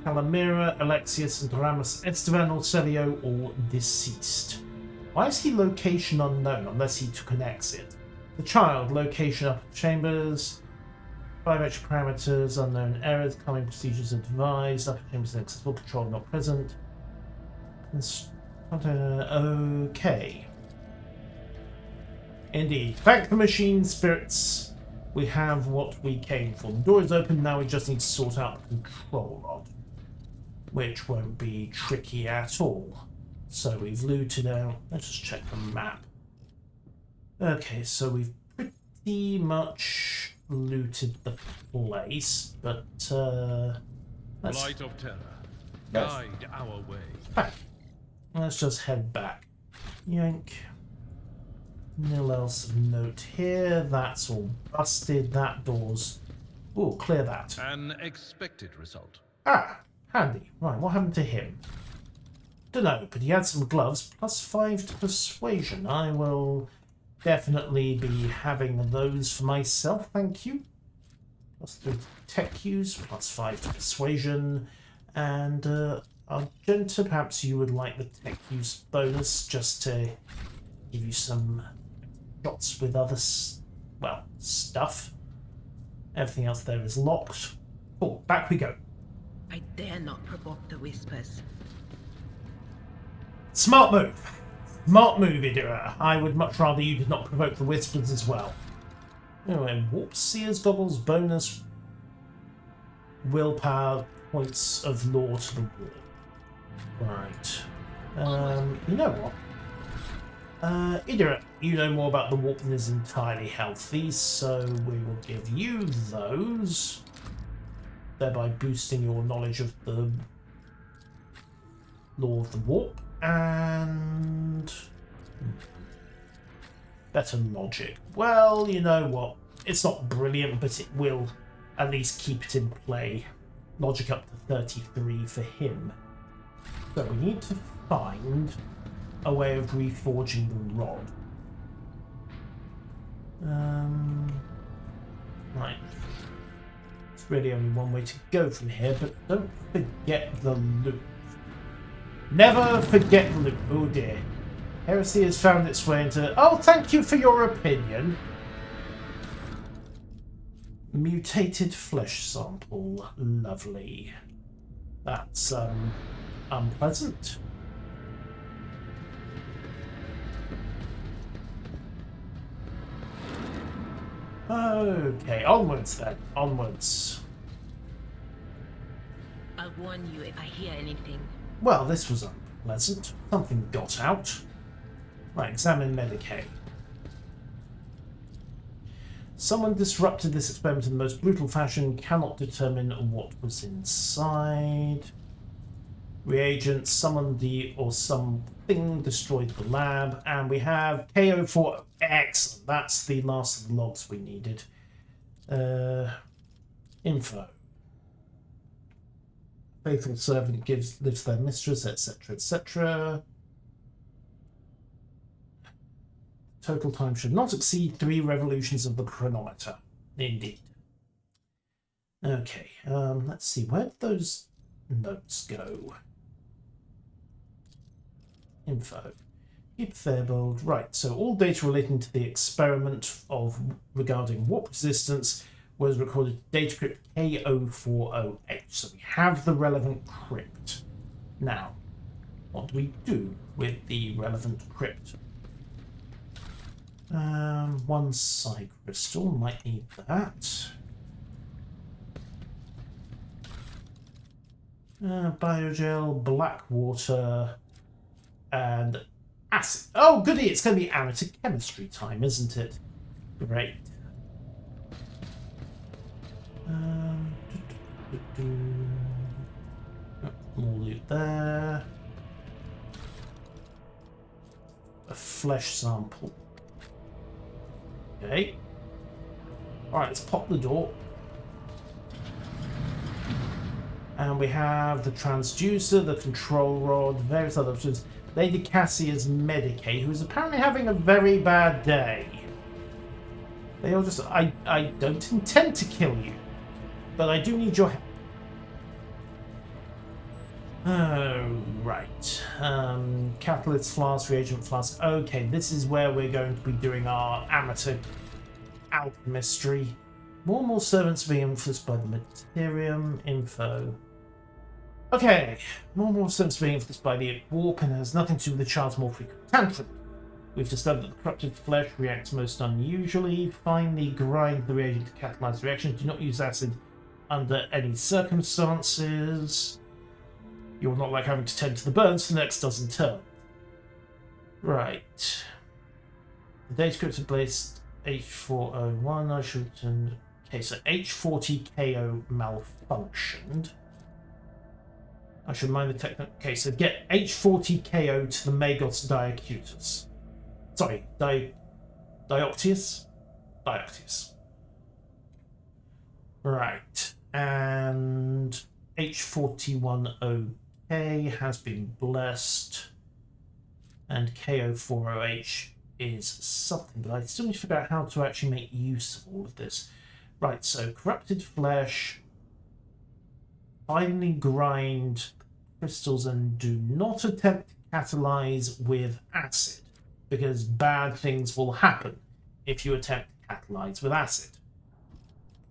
Calamira, Alexius, and Ramos Esteban Orsello, all deceased. Why is he location unknown unless he took an exit? The child, location upper chambers. Biometric parameters, unknown errors, coming procedures advised, upper chambers inaccessible, control not present. Okay. Indeed. Thank the machine spirits. We have what we came for. The door is open, now we just need to sort out the control rod. Which won't be tricky at all. So we've looted out. Let's just check the map. Okay, so we've pretty much looted the place, but Light of terror, guide our way. Let's just head back. Yank. Nil else of note here. That's all busted. That door's... Ooh, clear that. An expected result. Ah, handy. Right, what happened to him? Dunno, but he had some gloves, +5 to persuasion. I will definitely be having those for myself, thank you. +3 tech use, +5 to persuasion, and Argenta, perhaps you would like the tech use bonus just to give you some shots with other, stuff. Everything else there is locked. Oh, back we go. I dare not provoke the whispers. Smart move. Smart move, Idira. I would much rather you did not provoke the whispers as well. Anyway, Warp Seer's Goggles bonus willpower points of law to the wall. Right. You know what? Idira, you know more about the warp than is entirely healthy, so we will give you those, thereby boosting your knowledge of the law of the warp, and better logic. Well, you know what? It's not brilliant, but it will at least keep it in play. Logic up to 33 for him. So we need to find a way of reforging the rod. Right. It's really only one way to go from here, but don't forget the loop. Never forget the loop. Oh dear. Heresy has found its way into... Oh, thank you for your opinion. Mutated flesh sample. Lovely. That's, unpleasant. Okay, onwards then. Onwards. I'll warn you if I hear anything. Well, this was unpleasant. Something got out. Right, examine Medicaid. Someone disrupted this experiment in the most brutal fashion, cannot determine what was inside. Reagents, summoned the or something destroyed the lab, and we have KO4. Excellent. That's the last of the logs we needed. Info. Faithful servant lives their mistress, etc., etc. Total time should not exceed 3 revolutions of the chronometer. Indeed. Okay, let's see. Where did those notes go? Info. Keep Fairbold. Right, so all data relating to the experiment regarding warp resistance was recorded to data crypt K040H. So we have the relevant crypt. Now, what do we do with the relevant crypt? One side crystal, might need that. Biogel, black water, and acid. Oh, goody, it's going to be amateur chemistry time, isn't it? Great. More loot there. A flesh sample. Okay. Alright, let's pop the door. And we have the transducer, the control rod, various other options. Lady Cassia's Medicaid, who's apparently having a very bad day. They all just... I don't intend to kill you, but I do need your help. Oh, right. Catalyst flask, reagent flask. Okay, this is where we're going to be doing our amateur alchemistry. More and more servants being influenced by the materium. Info. Okay, more and more servants being influenced by the warp and has nothing to do with the child's more frequent tantrum. We've discovered that the corrupted flesh reacts most unusually. Finely grind the reagent to catalyze the reaction. Do not use acid under any circumstances. You're not like having to tend to the burns for the next dozen turns. Right. The data scripts are placed H401. I should. Okay, so H40KO malfunctioned. I should mind the technical. Okay, so get H40KO to the Magos Diacutus. Sorry, Dioptius? Dioptius. Right. And H41OK has been blessed. And KO40H is something, but I still need to figure out how to actually make use of all of this. Right, so corrupted flesh. Finely grind crystals and do not attempt to catalyze with acid, because bad things will happen if you attempt to catalyze with acid.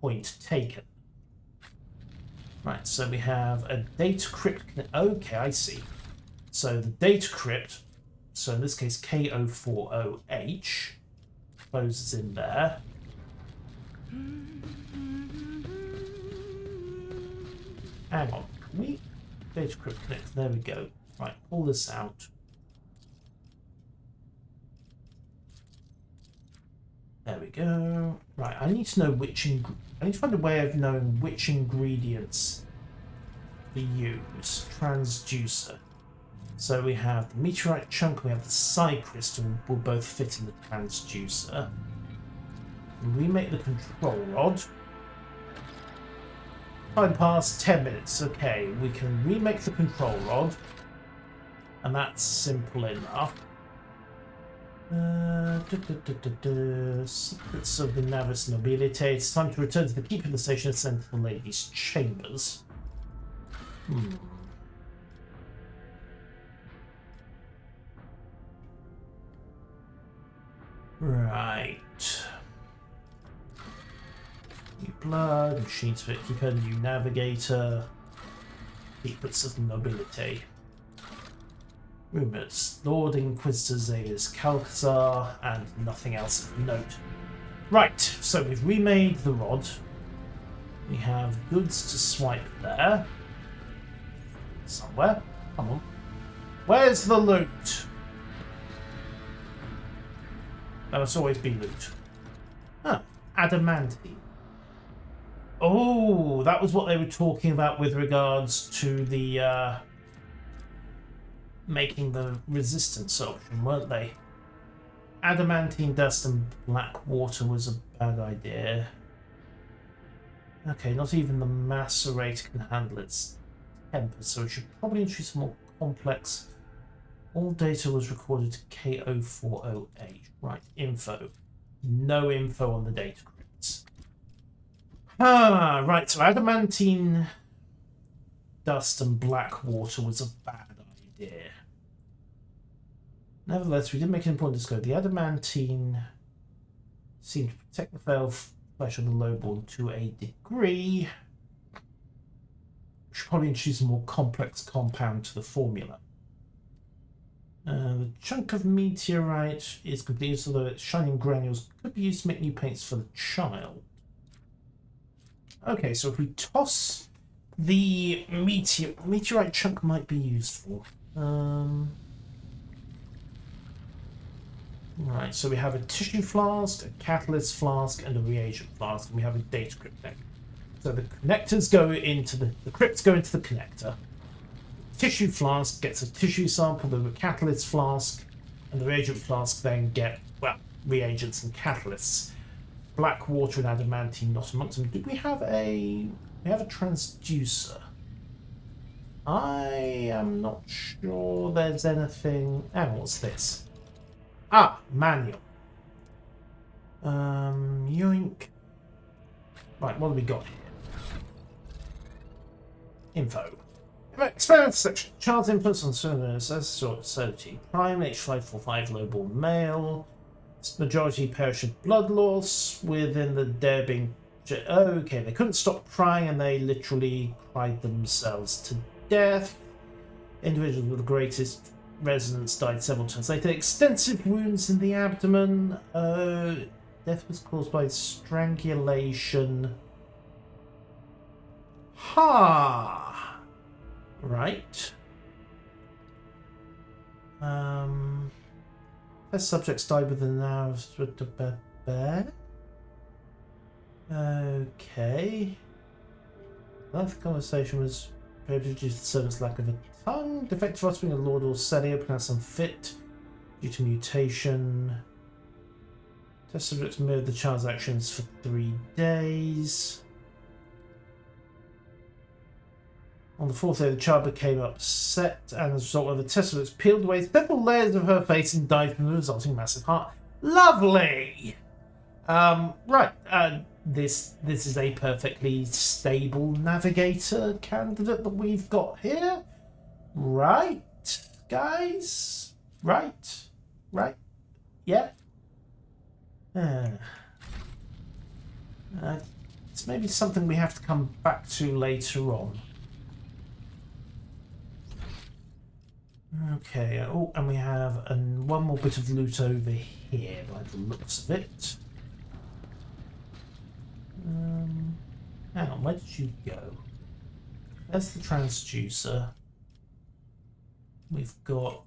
Point taken. Right, so we have a data crypt. Okay, I see. So the data crypt, so in this case KO40H, closes in there. Hang on, can we data crypt connect? There we go. Right, pull this out. There we go. Right, I need to know which I need to find a way of knowing which ingredients to use. Transducer. So we have the meteorite chunk, we have the side crystal, will both fit in the transducer. Remake the control rod. Time passed 10 minutes. Okay, we can remake the control rod. And that's simple enough. Secrets of the Navis Nobilite. It's time to return to the keeper of the station and send to the ladies' chambers. Right. New blood, machines for keeper, new navigator. Secrets of the Nobilite. Rumors. Lord Inquisitor Zavis Calcazar, and nothing else of note. Right, so we've remade the rod. We have goods to swipe there. Somewhere. Come on. Where's the loot? There must always be loot. Ah, adamantine. Oh, that was what they were talking about with regards to the making the resistance option, weren't they? Adamantine dust and black water was a bad idea. Okay, not even the macerator can handle its temper, so we should probably introduce a more complex. All data was recorded to K0408. Right, info. No info on the data crypts. Ah, right, so adamantine dust and black water was a bad idea. Nevertheless, we did make an important discovery. The adamantine seemed to protect the flesh of the lowborn to a degree. We should probably introduce a more complex compound to the formula. The chunk of meteorite is complete, although its shining granules could be used to make new paints for the child. Okay, so if we toss the meteorite chunk might be useful. Right, so we have a tissue flask, a catalyst flask, and a reagent flask, and we have a data crypt neck. So the connectors go into the crypts go into the connector. The tissue flask gets a tissue sample, the catalyst flask, and the reagent flask then get, well, reagents and catalysts. Black water and adamantine not amongst them. Did we have a transducer? I am not sure there's anything. And what's this? Ah, manual. Yoink. Right, what do we got here? Info. Experimental section. Child's influence on solidity. Prime H545 lowborn male. Majority perish of blood loss within the dare being. Okay, they couldn't stop crying and they literally cried themselves to death. Individuals with the greatest resonance died several times later. Extensive wounds in the abdomen. Death was caused by strangulation. Ha! Right. Test subjects died within an hour of bear. Okay. That conversation was probably due to the servant's lack of a tongue. Defective offspring of Lord Orselio pronounced unfit due to mutation. Test subjects mirrored the child's actions for 3 days. On the 4th day, the child became upset, and as a result of the test subjects peeled away several layers of her face and died from the resulting massive heart. Lovely! Right, this is a perfectly stable navigator candidate that we've got here. Right, guys? Right? Yeah? It's maybe something we have to come back to later on. Okay, oh, and we have one more bit of loot over here by the looks of it. Hang on, where did you go? There's the transducer. We've got...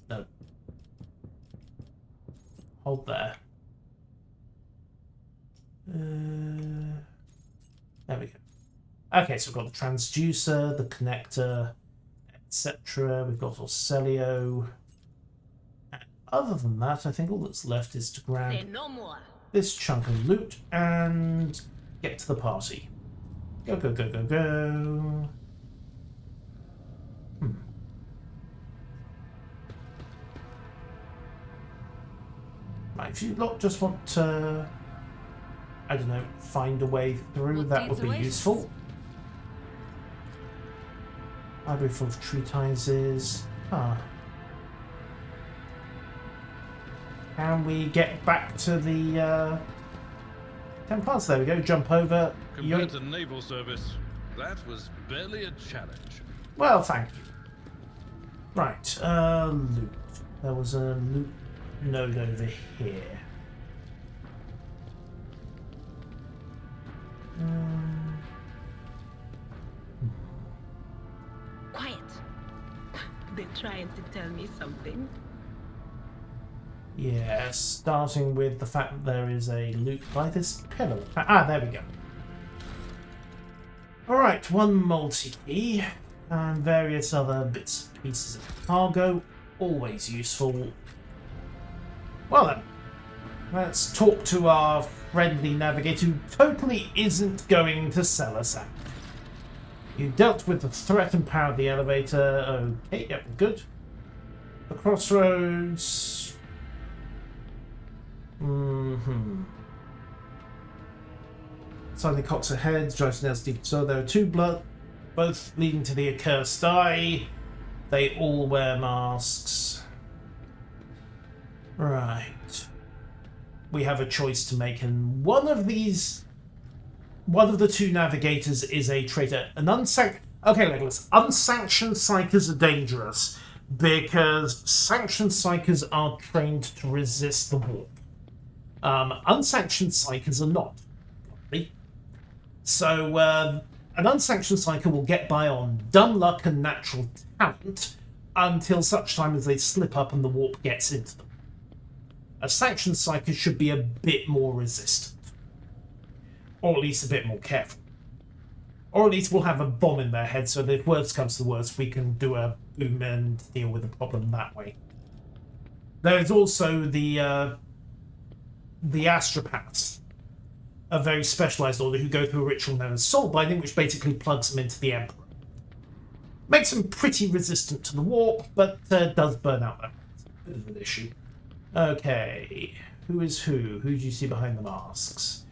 No. Hold there. There we go. Okay, so we've got the transducer, the connector, etc. We've got Orselio. And other than that, I think all that's left is to grab this chunk of loot and get to the party. Go, go, go, go, go. Right, if you lot just want to, I don't know, find a way through, that would be useful. Library full of treatises. Can we get back to the 10 parts? There we go. Jump over. Compared to naval service, that was barely a challenge. Well, thank you. Right, loot. There was a loop node over here. Quiet. They're trying to tell me something. Yeah, starting with the fact that there is a loop by this pillar. Ah, there we go. Alright, one multi-key and various other bits and pieces of cargo. Always useful. Well then, let's talk to our friendly navigator who totally isn't going to sell us out. You dealt with the threat and powered the elevator. Okay, yep, good. The crossroads. Suddenly cocks ahead, drives nails deep. So there are two both leading to the accursed eye. They all wear masks. Right. We have a choice to make, and one of the two navigators is a traitor. Okay, Legolas. Unsanctioned psychers are dangerous because sanctioned psychers are trained to resist the warp. Unsanctioned psychers are not. So, an unsanctioned psyker will get by on dumb luck and natural talent until such time as they slip up and the warp gets into them. A sanctioned psyker should be a bit more resistant. Or at least a bit more careful. Or at least we'll have a bomb in their head so that if worst comes to worst, we can do a boom and deal with the problem that way. There's also the astropaths. A very specialised order who go through a ritual known as soul binding, which basically plugs them into the Emperor. Makes them pretty resistant to the warp, but does burn out them. Bit of an issue. Okay, who is who? Who do you see behind the masks?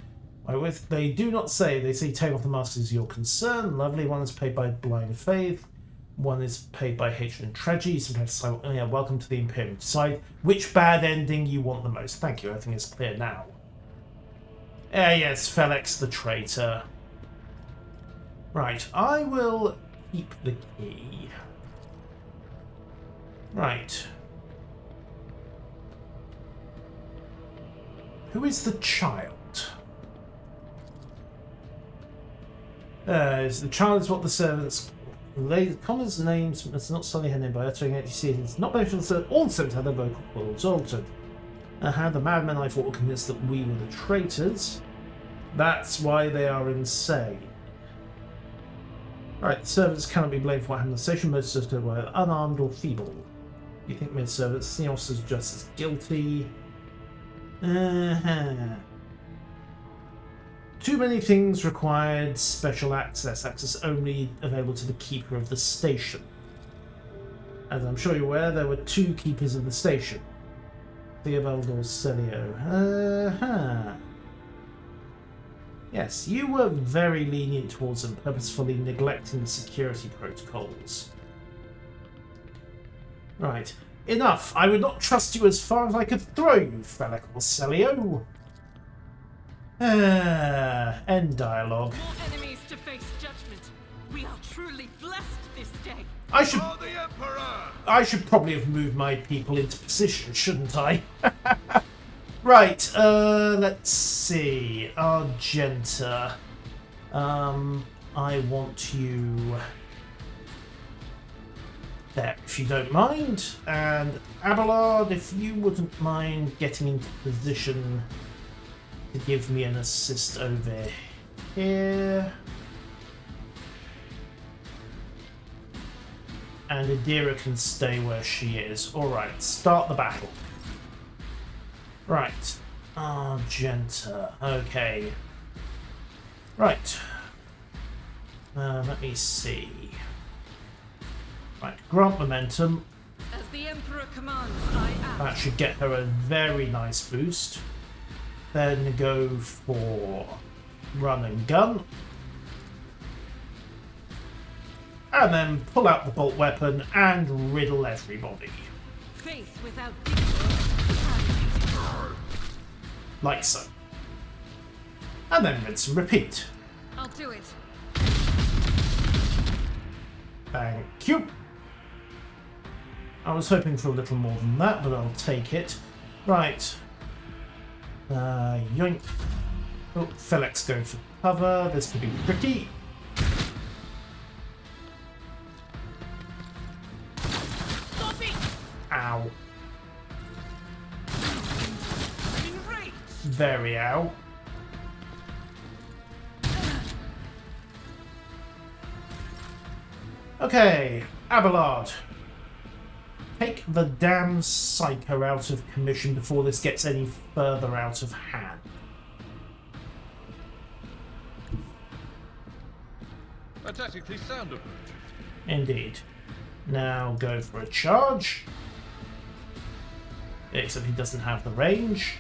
They do not say. They say take off the masks is your concern. Lovely. One is paid by blind faith. One is paid by hatred and tragedy. Sometimes say, oh yeah, welcome to the Imperium. Decide which bad ending you want the most. Thank you. I think it's clear now. Yes, Felix the traitor. Right, I will keep the key. Right. Who is the child? The child is what the servants... Connor's names must not sully her name by uttering it. You see, it's not beneficial to all servants have their vocal cords altered. How the madmen I fought were convinced that we were the traitors. That's why they are insane. Right, the servants cannot be blamed for what happened in the station. Most of them were unarmed or feeble. You think mid servants, the officers just as guilty. Too many things required special access. Access only available to the keeper of the station. As I'm sure you're aware, there were two keepers of the station. Theobald or Celio. Yes, you were very lenient towards them, purposefully neglecting the security protocols. Right. Enough! I would not trust you as far as I could throw you, Felix or Celio. End dialogue. More enemies to face judgment. We are truly blessed this day. I should probably have moved my people into position, shouldn't I? Right, let's see. Argenta. I want you there, if you don't mind. And Abelard, if you wouldn't mind getting into position to give me an assist over here. And Adira can stay where she is. Alright, start the battle. Right. Argenta. Okay. Right. Let me see. Right, grant momentum. As the Emperor commands, I act. That should get her a very nice boost. Then go for run and gun. And then pull out the bolt weapon and riddle everybody. Faith without Like so. And then rinse and repeat. I'll do it. Thank you. I was hoping for a little more than that, but I'll take it. Right. Yoink. Oh, Felix going for cover. This could be tricky. Ow. Very ow. Okay, Abelard. Take the damn psycho out of commission before this gets any further out of hand. A tactically sound approach. Indeed. Now go for a charge. Except he doesn't have the range.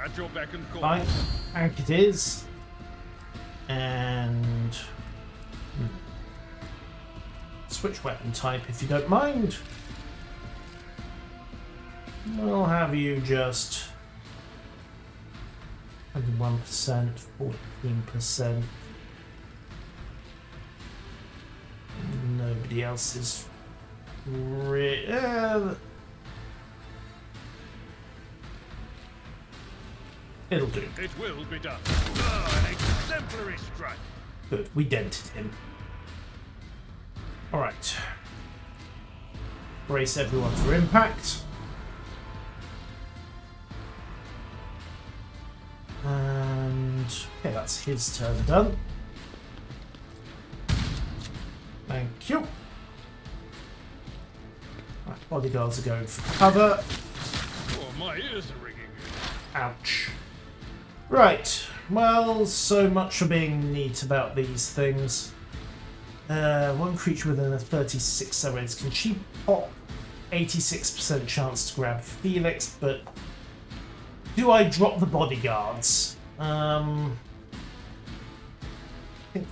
At your beck and call. Right, and it is. And switch weapon type if you don't mind. We'll have you just 21%, 14%. Nobody else is it'll do. It will be done. An exemplary strike. Good, we dented him. Alright. Brace everyone for impact. And okay, that's his turn done. Thank you. Right, bodyguards are going for cover. Oh, my ears are ringing. Ouch. Right, well, so much for being neat about these things. One creature within a 36 cell range. Can she pop 86% chance to grab Felix, but do I drop the bodyguards? I think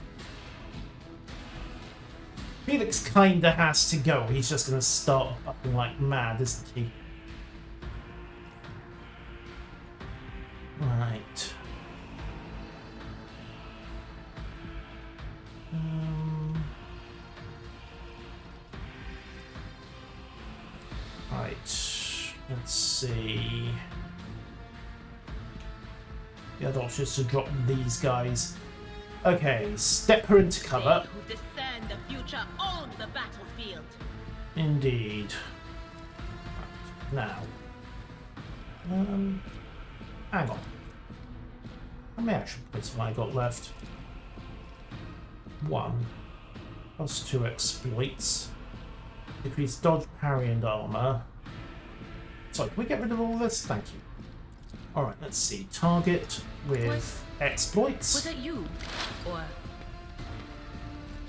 Felix kinda has to go. He's just gonna start fucking like mad, isn't he? Right. Right. Let's see. The other option is to drop these guys. Okay, step her into cover. They who discern the future own the battlefield. Indeed. Right. Now. Hang on. How many action points have I got left? 1. Plus 2 exploits. Decrease dodge, parry, and armor. Sorry, can we get rid of all this? Thank you. Alright, let's see. Target with exploits. Was it you? Or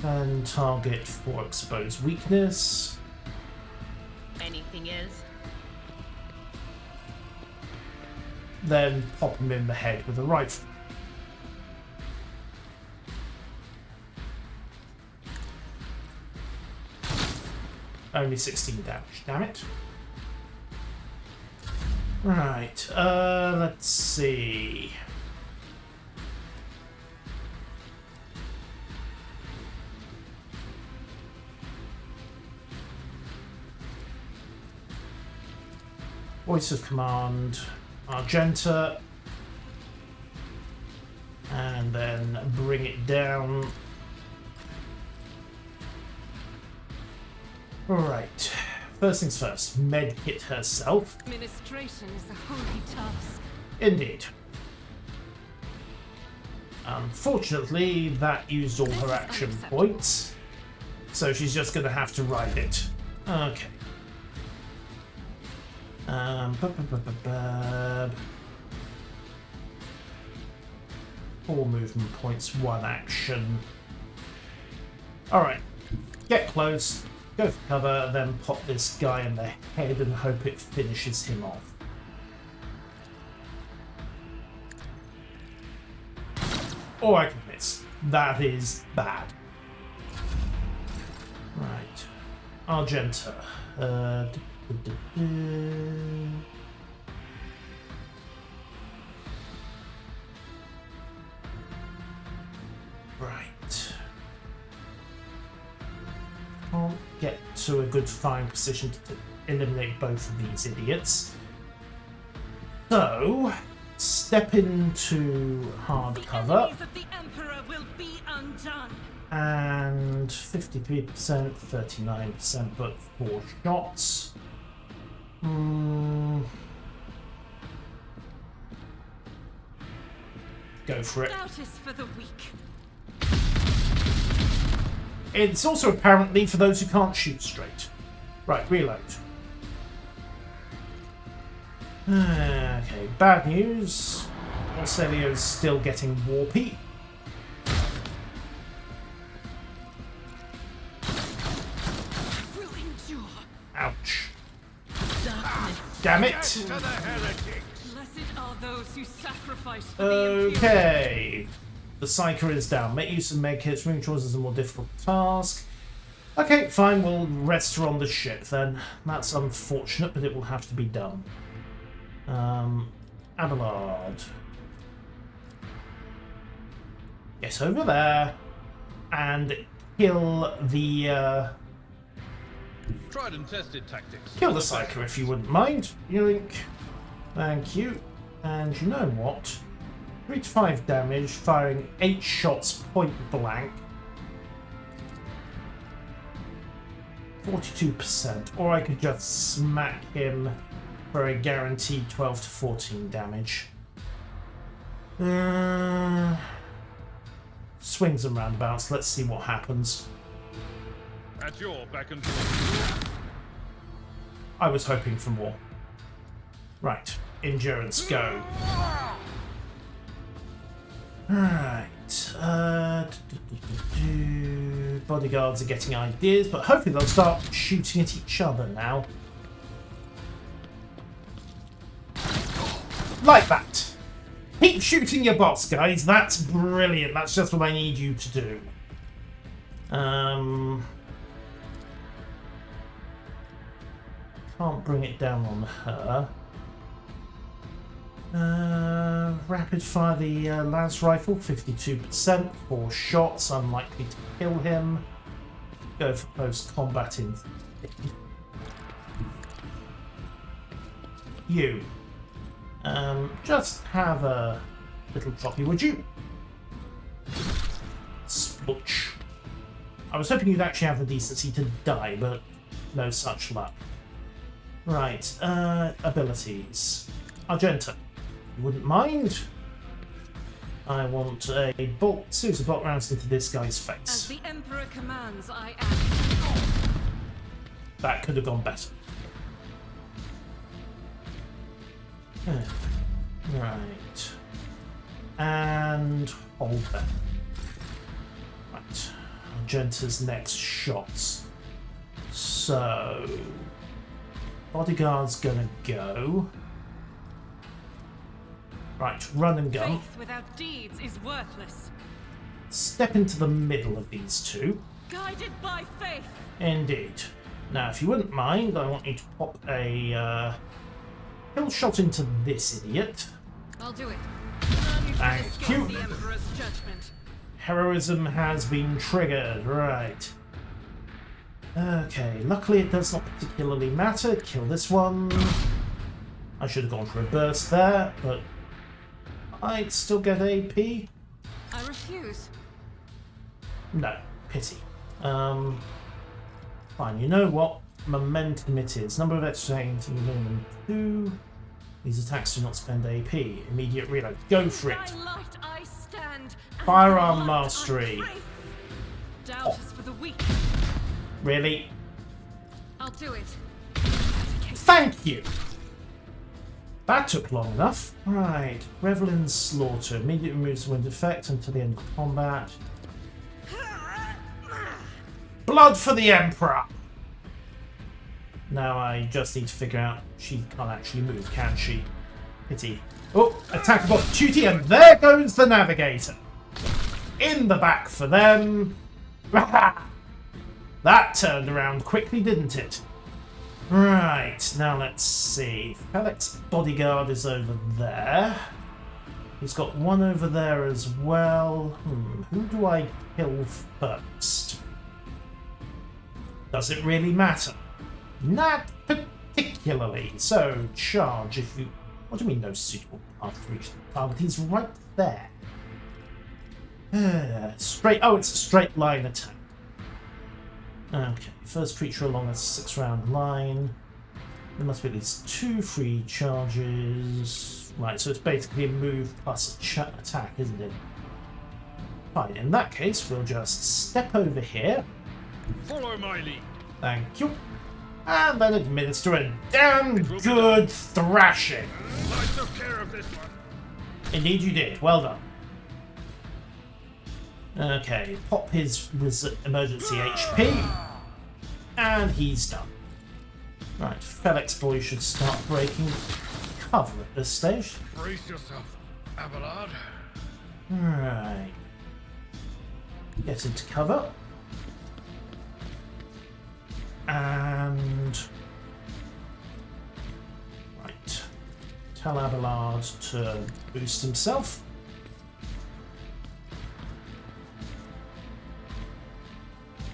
And target for exposed weakness. anything else? Then pop him in the head with a rifle. Only 16 damage, damn it. Right, let's see. Voice of command, Argenta, and then bring it down. Right, first things first, med kit herself. Administration is a holy task. Indeed. Unfortunately, that used all her action points, so she's just going to have to ride it. Okay. 4 movement points, 1 action. Alright, get close, go for cover, then pop this guy in the head and hope it finishes him off. Or I can miss. That is bad. Right. Argenta. Right. Can't get to a good firing position to eliminate both of these idiots. So, step into hard The cover. enemies of the Emperor will be undone. And 53%, 39%, but 4 shots. Go for it. Doubt is for the weak. It's also apparently for those who can't shoot straight. Right, reload. Okay, bad news. Orselio's still getting warpy. Will endure. Ouch. Darkness. Damn it! To the heretics! Blessed are those who sacrifice for the impure. Okay. The Psyker is down. Make use of medkits. Room choice is a more difficult task. Okay, fine. We'll rest her on the ship then. That's unfortunate, but it will have to be done. Abelard. Get over there and kill the Tried and tested tactics. kill the Psyker if you wouldn't mind. Yoink. Thank you. And you know what? 3 to 5 damage, firing 8 shots point blank. 42%. Or I could just smack him for a guaranteed 12 to 14 damage. Swings and roundabouts. Let's see what happens. At your beck and call. I was hoping for more. Right. Endurance, go. Right. Bodyguards are getting ideas, but hopefully they'll start shooting at each other now. Like that. Keep shooting your boss, guys. That's brilliant. That's just what I need you to do. Can't bring it down on her. Rapid fire the Lance rifle, 52%, 4 shots, unlikely to kill him. Go for post combat in. You. Just have a little choppy, would you? Splutch. I was hoping you'd actually have the decency to die, but no such luck. Right, abilities. Argenta. You wouldn't mind? I want a bolt, series of bolt rounds into this guy's As face. the Emperor commands, I am. That could have gone better. Right. And hold there. Right. Argenta's next shots. So bodyguard's gonna go. Right, run and gun. Faith without deeds is worthless. Step into the middle of these two. Guided by faith. Indeed. Now, if you wouldn't mind, I want you to pop a kill shot into this idiot. I'll do it. None who can Thank escape you. the Emperor's judgment. Heroism has been triggered. Right. Okay, luckily it does not particularly matter. Kill this one. I should have gone for a burst there, but I'd still get AP. I refuse. No, pity. Fine, you know what? Momentum it is. Number of extra seconds in the minimum 2. These attacks do not spend AP. Immediate reload. Go for it. By light I stand, and Firearm by blood mastery. I pray. Doubt is for the weak. Really? I'll do it. Thank you! That took long enough. Right. Revel in Slaughter. Immediately removes the wind effect until the end of combat. Blood for the Emperor! Now I just need to figure out she can't actually move, can she? Pity. Oh, attack of opportunity, and there goes the Navigator. In the back for them. That turned around quickly, didn't it? Right, now let's see. Felix Bodyguard is over there. He's got one over there as well. Who do I kill first? Does it really matter? Not particularly. So, charge if you... What do you mean no suitable path to reach the target? He's right there. Straight... Oh, it's a straight line attack. Okay, first creature along a 6-round line. There must be at least 2 free charges. Right, so it's basically a move plus a attack, isn't it? Fine, in that case, we'll just step over here. Follow my lead. Thank you. And then administer a damn good thrashing. I took care of this one. Indeed you did. Well done. Okay, pop his emergency HP. And he's done. Right, Felix boy should start breaking cover at this stage. Brace yourself, Abelard. Right. Get into cover. And... Right. Tell Abelard to boost himself.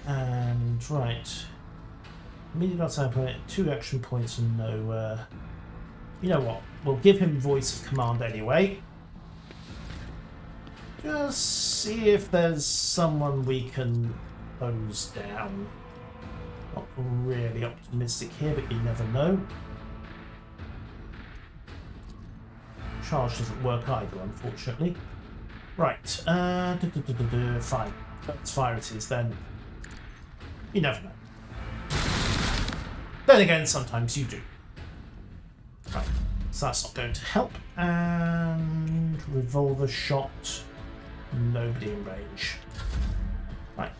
And, right. Immediate outside point, 2 action points and no... You know what? We'll give him voice of command anyway. Just see if there's someone we can close down. Not really optimistic here, but you never know. Charge doesn't work either, unfortunately. Right, fine. Let's fire it is then. You never know. Then again, sometimes you do. Right, so that's not going to help. And revolver shot. Nobody in range. Right.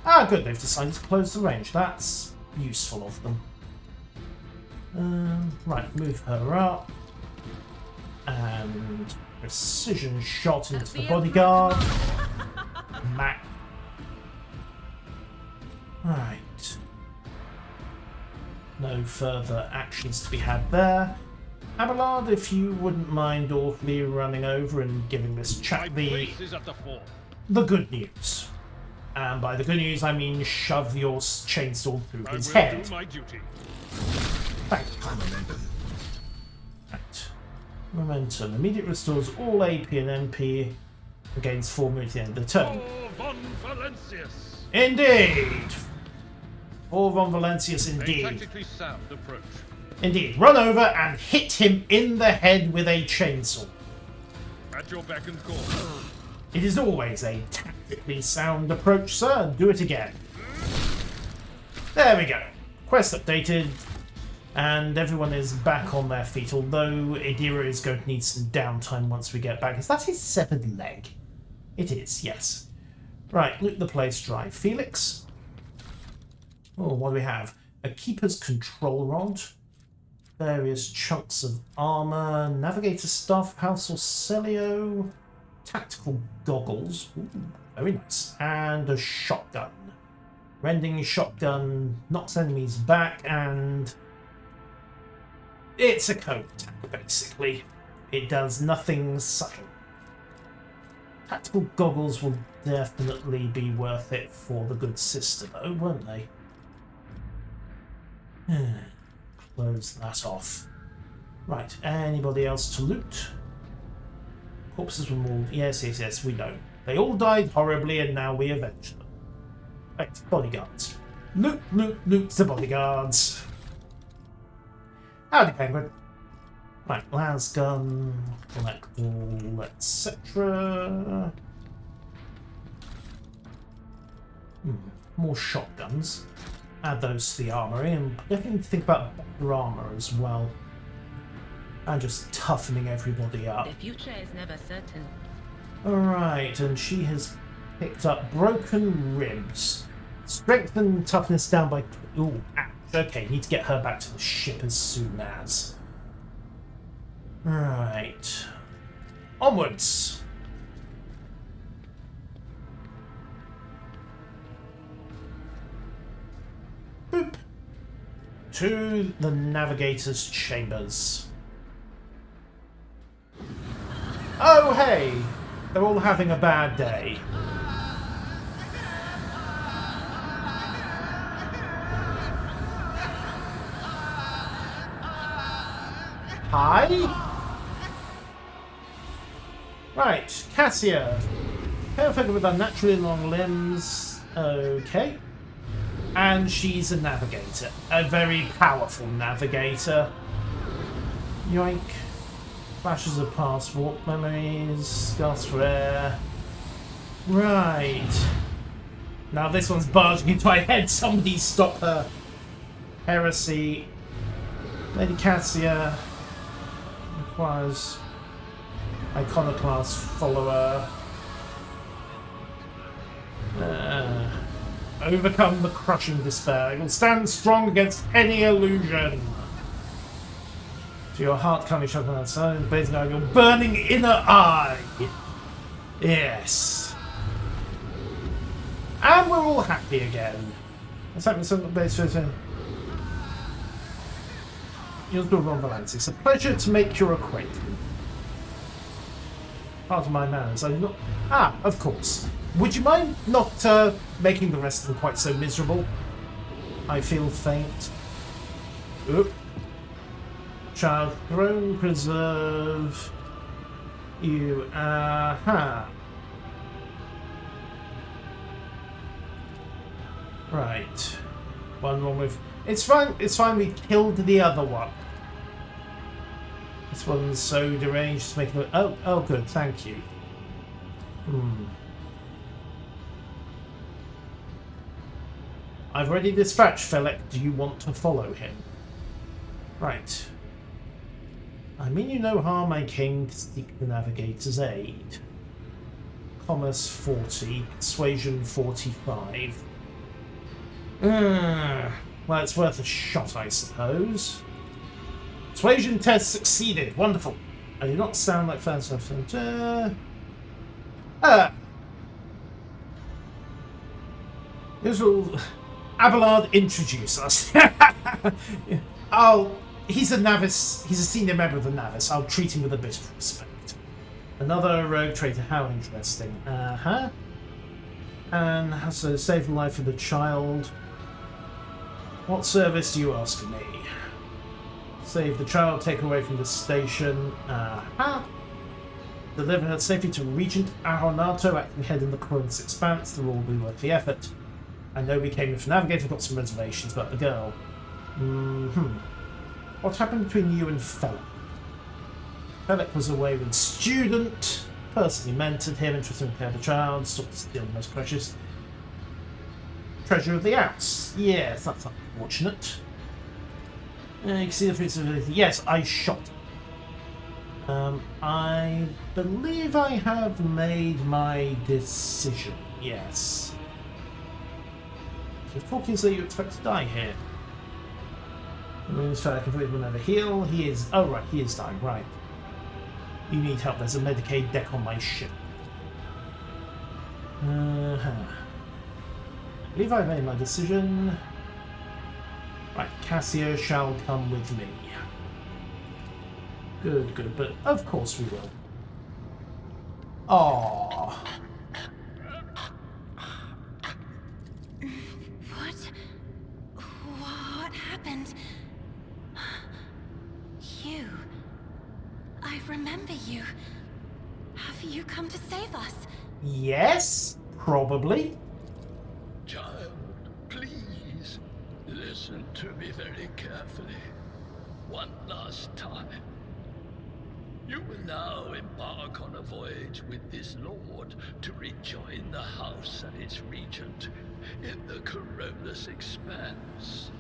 Ah, good, they've decided to close the range. That's useful of them. Right, move her up. And precision shot into the bodyguard. Mac. Right. No further actions to be had there. Abelard, if you wouldn't mind awfully running over and giving this chap the good news. And by the good news, I mean shove your chainsaw through his head. Do my duty. Thank you. Right. Momentum. Immediate restores all AP and MP against 4 minutes at the end of the turn. Von Valencius. Indeed! For Von Valencius, A indeed. tactically sound approach. Indeed. Run over and hit him in the head with a chainsaw. At your beck and call. It is always a tactically sound approach, sir. Do it again. There we go. Quest updated. And everyone is back on their feet, although Idira is going to need some downtime once we get back. Is that his severed leg? It is, yes. Right, loot the place dry. Felix. Oh, what do we have? A Keeper's Control Rod. Various chunks of armor. Navigator stuff. House Celio. Tactical goggles. Ooh, very nice. And a shotgun. Rending shotgun knocks enemies back, and it's a code attack, basically. It does nothing subtle. Tactical goggles will definitely be worth it for the good sister, though, won't they? Close that off. Right, anybody else to loot? Corpses were mauled. Yes, we know. They all died horribly, and now we avenge them. Right, bodyguards. Loot the bodyguards. Howdy, Penguin. Right, las gun, collect all, etc. More shotguns. Add those to the armory, and definitely need to think about better armor as well. And just toughening everybody up. The future is never certain. Alright, and she has picked up broken ribs. Strength and toughness down by... Ooh, ouch. Okay, need to get her back to the ship as soon as. Right. Onwards. Boop. To the Navigator's chambers. Oh, hey! They're all having a bad day. Hi. Right, Cassia. Pale figure with unnaturally long limbs. Okay. And she's a navigator. A very powerful navigator. Yoink. Flashes of past warp memories. Gasps for air. Right. Now this one's barging into my head. Somebody stop her. Heresy. Lady Cassia requires iconoclast follower. Overcome the crushing despair. You'll stand strong against any illusion. To your heart can't be shut outside, blazing out your burning inner eye. Yes. And we're all happy again. What's happening to the base person? You're still Ron Valance. It's a pleasure to make your acquaintance. Part of my manners. I do not. Ah, of course. Would you mind not making the rest of them quite so miserable? I feel faint. Oop. Child throne preserve. You. Right. One wrong with. It's fine. It's fine. We killed the other one. This one's so deranged to make it. Oh, good. Thank you. I've already dispatched Felek. Do you want to follow him? Right. I mean you no harm, my king, to seek the navigator's aid. Commerce 40, persuasion 45. Well, it's worth a shot, I suppose. Persuasion test succeeded. Wonderful. I do not sound like fans of this will Abelard introduce us. He's a Navis. He's a senior member of the Navis. I'll treat him with a bit of respect. Another rogue traitor. How interesting. And has to save the life of the child. What service do you ask of me? Save the child, take her away from the station. Deliver her safely to Regent Aronato, acting head in the Corinth's expanse. They'll all be worth the effort. I know we came in for Navigator, got some reservations about the girl. What happened between you and Felek? Felek was a wayward student. Personally mentored him, interested in care of the child, sought to steal the most precious treasure of the Alps. Yes, that's unfortunate. You can see the fruits of it. Yes, I shot him. I believe I have made my decision. Yes. So talking so you expect to die here. The wounds Felek completely will never heal. He is. Oh right, he is dying. Right. You need help. There's a Medicaid deck on my ship. I believe I've made my decision. Right, Cassia shall come with me. Good, good, but of course we will. Aww. What happened? You. I remember you. Have you come to save us? Yes, probably. Child, please, listen to me very carefully. One last time. You will now embark on a voyage with this lord to rejoin the house and its regent in the Corollas expanse.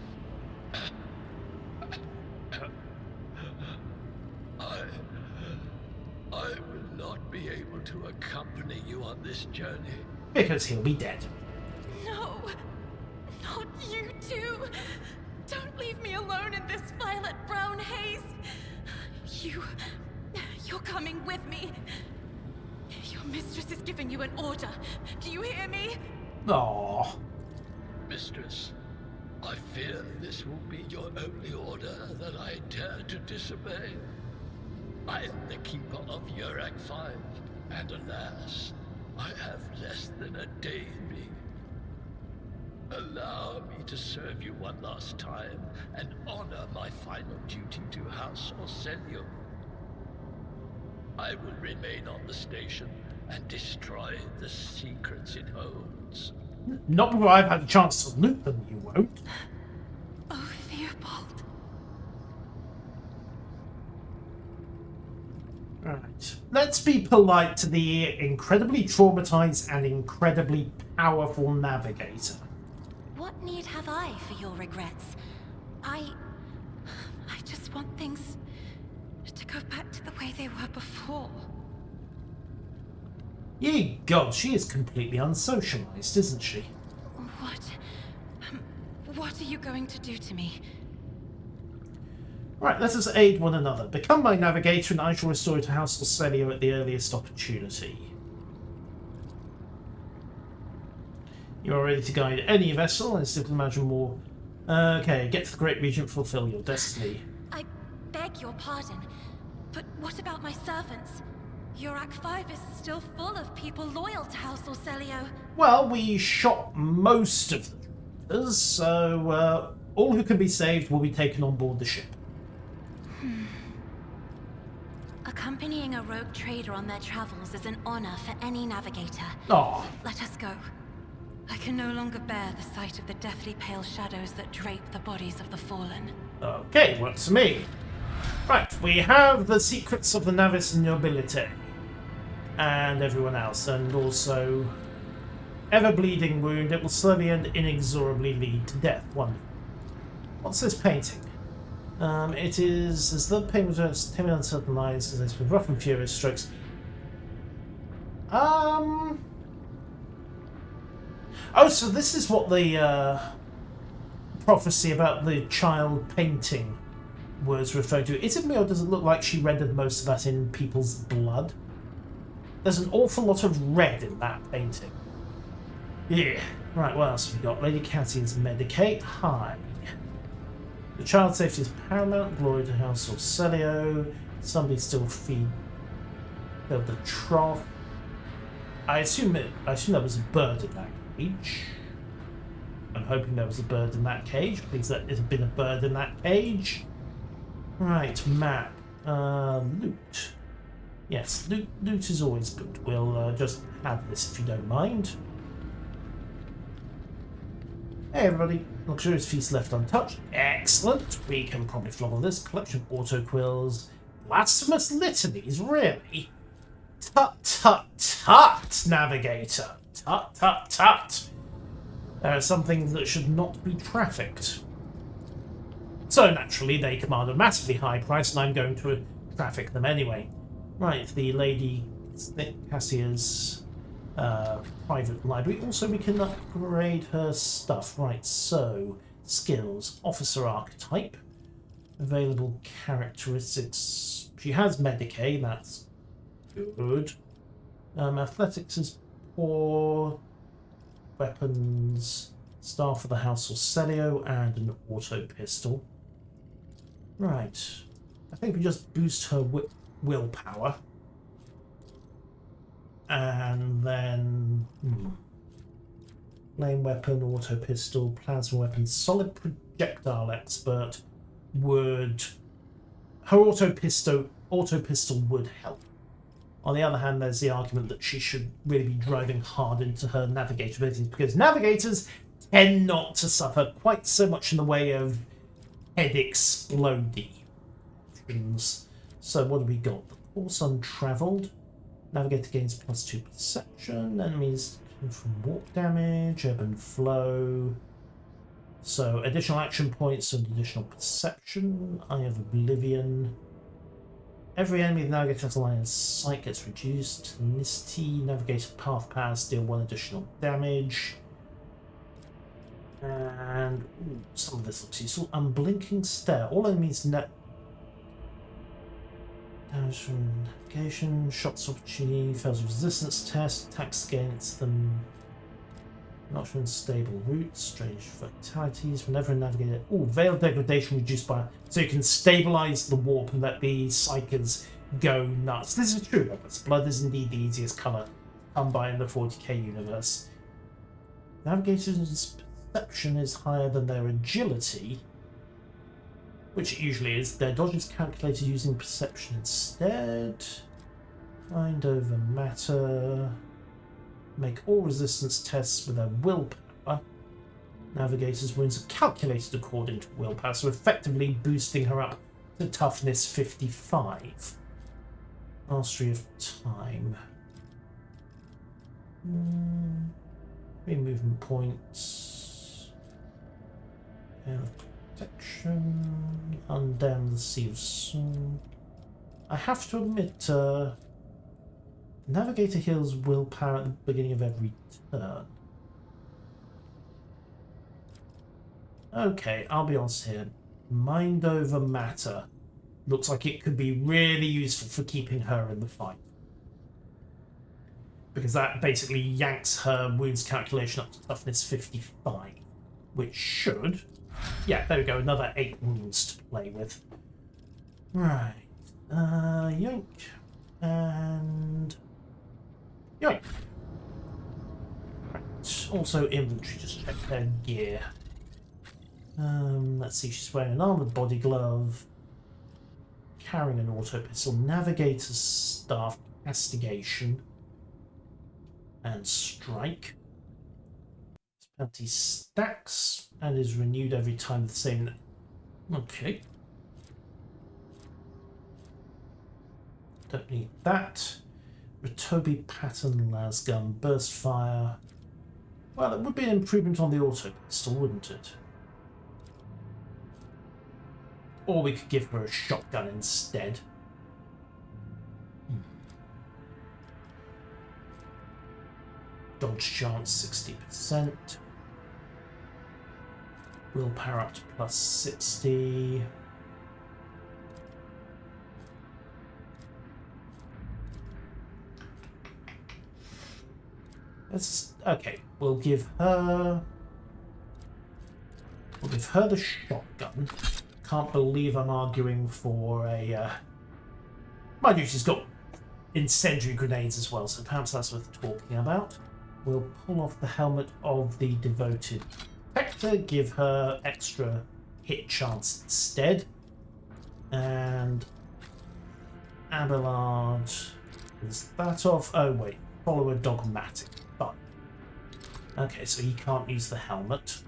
I will not be able to accompany you on this journey. Because he'll be dead. No, not you too. Don't leave me alone in this violet-brown haze. You're coming with me. Your mistress is giving you an order. Do you hear me? Aww. Mistress, I fear this will be your only order that I dare to disobey. I am the keeper of Yurak 5, and alas, I have less than a day in me. Allow me to serve you one last time and honor my final duty to House Orselio. I will remain on the station and destroy the secrets it holds. Not before I've had a chance to loot them, you won't. Oh, Theobald. Right. Let's be polite to the incredibly traumatized and incredibly powerful Navigator. What need have I for your regrets? I just want things to go back to the way they were before. Ye God, she is completely unsocialized, isn't she? What are you going to do to me? Right, let us aid one another. Become my Navigator and I shall restore you to House Orselio at the earliest opportunity. You are ready to guide any vessel, and still can imagine more. Okay, get to the Great Regent, fulfill your destiny. I beg your pardon, but what about my servants? Yurak 5 is still full of people loyal to House Orselio. Well, we shot most of the troopers, so all who can be saved will be taken on board the ship. Accompanying a rogue trader on their travels is an honor for any navigator. Ah, Let us go. I can no longer bear the sight of the deathly pale shadows that drape the bodies of the fallen. okay, works for me. Right, we have the secrets of the Navis Nobilite. And everyone else, and also ever-bleeding wound. It will slowly and inexorably lead to death. Wonderful. What's this painting? It is as though the paint was timid uncertain lines, as with rough and furious strokes. Oh, so this is what the prophecy about the child painting was referring to. Is it me, or does it look like she rendered most of that in people's blood? There's an awful lot of red in that painting. Yeah. Right, what else have we got? Lady Cassie's Medicate. Hi. The child safety is paramount. Glory to House Orselio. Somebody still filled the trough. I assume there was a bird in that cage. I'm hoping there was a bird in that cage. Please let it have been a bird in that cage. Right, map. Loot. Yes, loot is always good. We'll just add this if you don't mind. Hey everybody, luxurious feast left untouched. Excellent. We can probably flog on this. Collection of auto quills. Blasphemous litanies, really? Tut tut tut, Navigator. Tut tut tut. There are some things that should not be trafficked. So naturally they command a massively high price and I'm going to traffic them anyway. Right, the Lady Cassia's private library. Also, we can upgrade her stuff. Right, so skills, officer archetype, available characteristics. She has Medicaid, that's good. Athletics is poor. Weapons, staff of the House Orselio, and an auto pistol. Right, I think we just boost her willpower, and then flame weapon, auto pistol, plasma weapon, solid projectile expert would. Her auto pistol would help. On the other hand, there's the argument that she should really be driving hard into her navigator abilities, because navigators tend not to suffer quite so much in the way of head exploding. So what have we got? The course untravelled. Navigator gains +2 perception. Enemies from warp damage. Ebb and flow. So additional action points and additional perception. Eye of Oblivion. Every enemy the Navigator has a line of sight gets reduced. Nisty. Navigator path powers deal 1 additional damage. And some of this looks useful. Unblinking stare. All enemies net damage from navigation, shots opportunity, fails a resistance test, attacks against them, not from stable routes, strange fatalities, whenever a navigator. Oh, veil degradation reduced by. So you can stabilize the warp and let the psychers go nuts. This is true, Roberts. Blood is indeed the easiest colour to come by in the 40k universe. Navigators perception is higher than their agility, which it usually is. Their dodge is calculated using perception instead. Mind over matter. Make all resistance tests with their willpower. Navigator's wounds are calculated according to willpower, so effectively boosting her up to toughness 55. Mastery of time. 3 movement points. And protection. Undam the Sea of Song. I have to admit, the Navigator heals willpower at the beginning of every turn. Okay, I'll be honest here. Mind over matter looks like it could be really useful for keeping her in the fight. Because that basically yanks her wounds calculation up to toughness 55. Which should... Yeah, there we go, another 8 wounds to play with. Right. Yoink. And... yoink. Right. Also inventory, just check their gear. Let's see, she's wearing an armoured body glove, carrying an auto pistol, navigator's staff, castigation, and strike. Penalty stacks and is renewed every time the same. Okay. Don't need that. Ratobi pattern lasgun, burst fire. Well, it would be an improvement on the auto pistol, wouldn't it? Or we could give her a shotgun instead. Dodge chance 60%. Willpower up to plus 60. Okay, we'll give her the shotgun. Can't believe I'm arguing for a... Mind you, she's got incendiary grenades as well, so perhaps that's worth talking about. We'll pull off the helmet of the devoted protector, give her extra hit chance instead. And Abelard is that off. Oh wait, follow a dogmatic. Fine. Okay, so he can't use the helmet.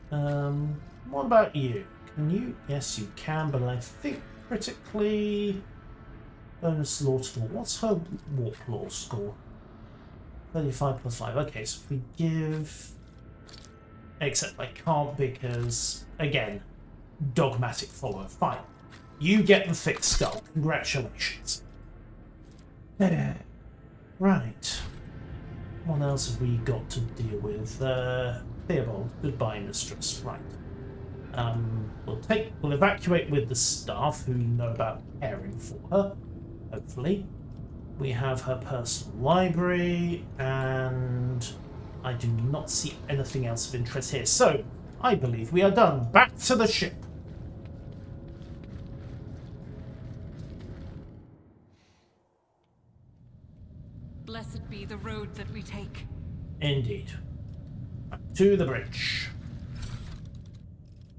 What about you? Can you? Yes, you can, but I think critically bonus law to law. What's her warp law score? 35 plus 5. Okay, so if we give... Except I can't because, again, dogmatic follower. Fine. You get the thick skull. Congratulations. Right. What else have we got to deal with? Theobald, goodbye, mistress. Right. We'll evacuate with the staff who know about caring for her, hopefully. We have her personal library, and I do not see anything else of interest here. So, I believe we are done. Back to the ship. Blessed be the road that we take. Indeed. Back to the bridge.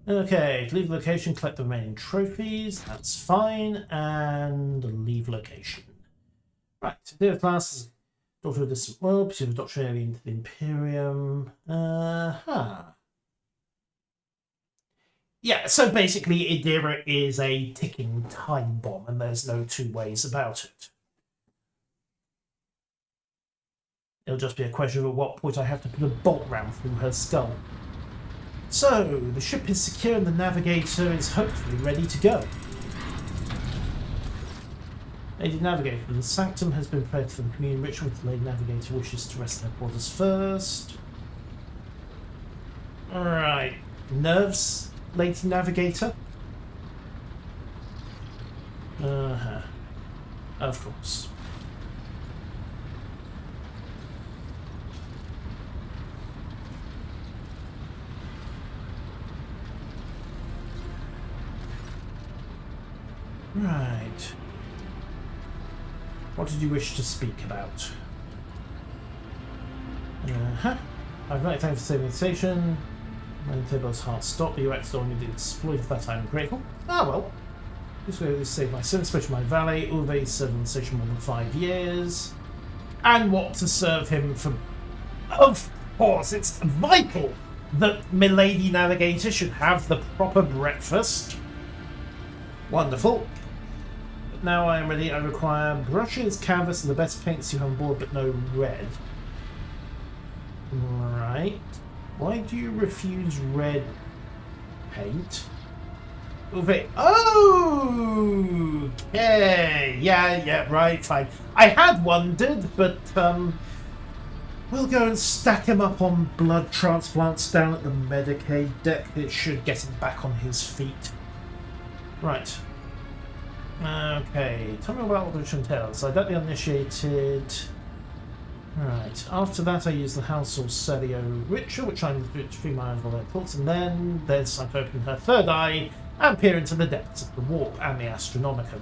Okay, leave location, collect the remaining trophies. That's fine. And leave location. Right, dear class, daughter of the distant world, pursuit of doctrine alien to the Imperium. Yeah, so basically Idira is a ticking time bomb, and there's no two ways about it. It'll just be a question of at what point I have to put a bolt round through her skull. So, the ship is secure and the Navigator is hopefully ready to go. Lady Navigator, the Sanctum has been prepared for the communion ritual. The Lady Navigator wishes to rest in her quarters first. Alright. Nerves, Lady Navigator? Of course. Right. What did you wish to speak about? I'd like to thank you for saving the station. My table's heart stop. You accidentally did exploit of that. I'm grateful. Ah, well. This way to save my son, especially my valet. Uwe served on the station more than 5 years. And what to serve him for? Of course, it's vital that Milady Navigator should have the proper breakfast. Wonderful. But now I am ready. I require brushes, canvas, and the best paints you have on board, but no red. Right. Why do you refuse red paint? Uwe. Oh! Okay. Yeah, right, fine. I had wondered, but, we'll go and stack him up on blood transplants down at the Medicaid deck. It should get him back on his feet. Right. Okay. Tell me about what this entails. I got the uninitiated. Right. After that, I use the House or Celio ritual, which I'm doing 3 miles of thoughts, and then there's time to open her third eye and peer into the depths of the warp and the Astronomicon.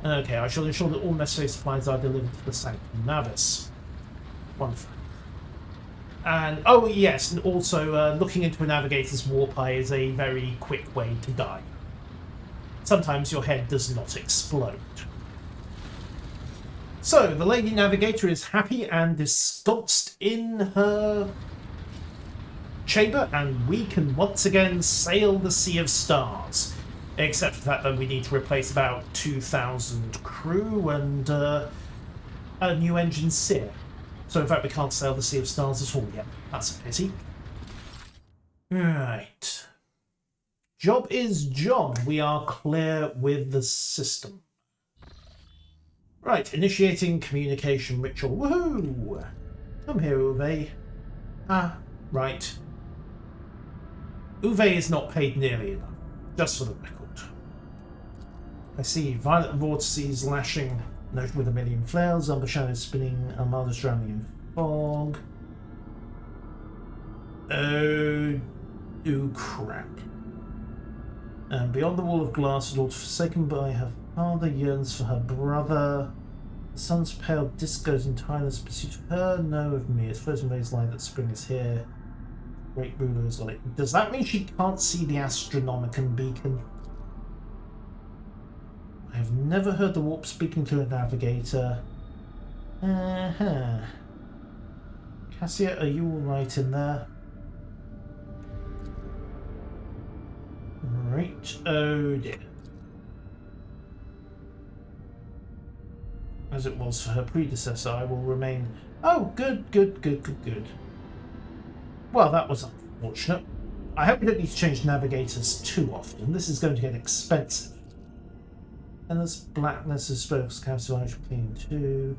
Okay, I shall ensure that all necessary supplies are delivered to the Sanctum Navis. Wonderful. And, oh yes, and also looking into a navigator's warp eye is a very quick way to die. Sometimes your head does not explode. So, the Lady Navigator is happy and ensconced in her chamber, and we can once again sail the Sea of Stars. Except for the fact that we need to replace about 2,000 crew and a new engine sear. So in fact we can't sail the Sea of Stars at all yet. That's a pity. Right. Job is job. We are clear with the system. Right, initiating communication ritual. Woohoo! Come here, Uwe. Ah, right. Uwe is not paid nearly enough, just for the record. I see violent vortices lashing, noted with a million flares, umber shadows spinning, armada drowning in fog. Oh crap. And beyond the wall of glass, Lord forsaken by her father yearns for her brother. The sun's pale disk goes in tireless pursuit of her, no of me. It's first amazing line that spring is here. Great ruler has got it. Does that mean she can't see the Astronomicon beacon? I have never heard the warp speaking to a navigator. Cassia, are you alright in there? Right. Oh dear. As it was for her predecessor, I will remain... Oh, good. Well, that was unfortunate. I hope we don't need to change navigators too often. This is going to get expensive. And this blackness is spokes camouflage clean too.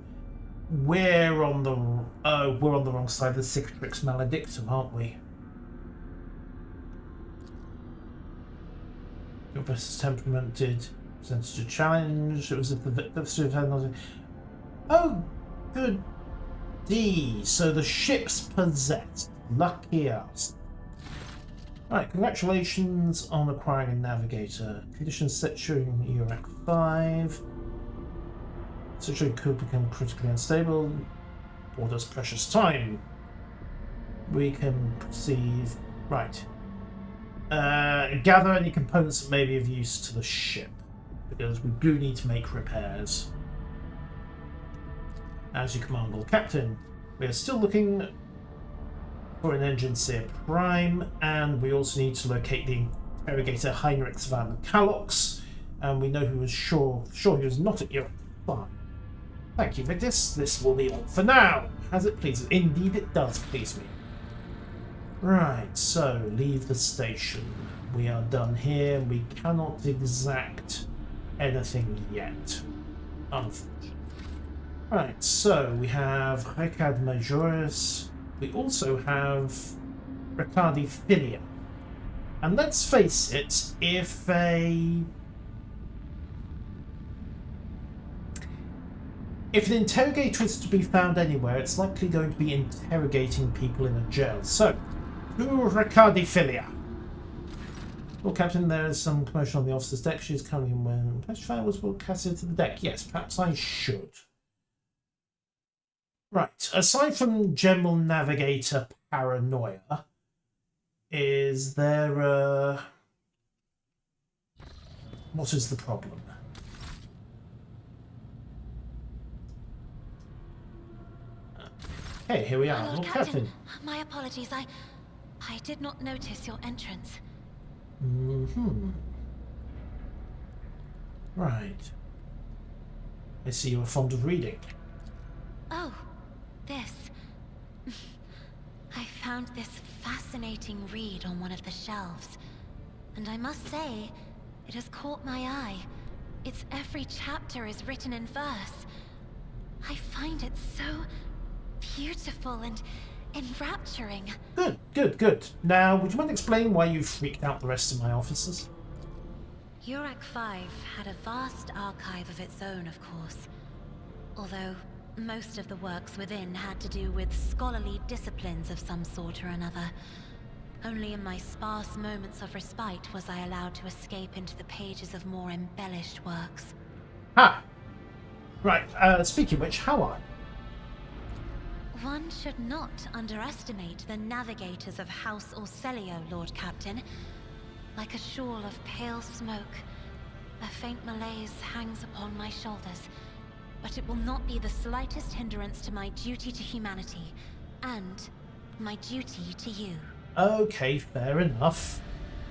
We're on the wrong side of the Cicatrix Maledictum, aren't we? Your best temperament did present a challenge. It was if the victim had nothing. Oh, good. D. So the ship's possessed. Lucky us. Right, congratulations on acquiring a navigator. Conditions set during EURAC 5. Situation could become critically unstable. Bought us precious time. We can proceed. Right. Gather any components that may be of use to the ship, because we do need to make repairs. As you command, Lord Captain. We are still looking for an engine seer prime, and we also need to locate the interrogator Heinrich van Kalox, and we know he was sure he was not at your farm. Thank you, Victus. This will be all for now. As it pleases. Indeed, it does please me. Right, so leave the station. We are done here. We cannot exact anything yet, unfortunately. Right, so we have Recad Majoris. We also have Ricardi Filia. And let's face it, if an interrogator is to be found anywhere, it's likely going to be interrogating people in a jail. So, to Ricardi Filia. Well, Captain, there is some commotion on the officer's deck. She's coming when Petrified was broadcasted to the deck. Yes, perhaps I should. Right, aside from general navigator paranoia, Is there a... What is the problem? Hey, here we are. Lord Lord Captain, Captain. my apologies. I did not notice your entrance. Mm-hmm. Right. I see you are fond of reading. Oh, this. I found this fascinating read on one of the shelves. And I must say, it has caught my eye. Its every chapter is written in verse. I find it so beautiful and enrapturing. Good, good, good. Now, would you mind explaining why you freaked out the rest of my officers? Urak 5 had a vast archive of its own, of course. Although most of the works within had to do with scholarly disciplines of some sort or another. Only in my sparse moments of respite was I allowed to escape into the pages of more embellished works. Ha! Right, speaking of which, how are you? One should not underestimate the navigators of House Orselio, Lord Captain. Like a shawl of pale smoke, a faint malaise hangs upon my shoulders, but it will not be the slightest hindrance to my duty to humanity, and my duty to you. Okay, fair enough.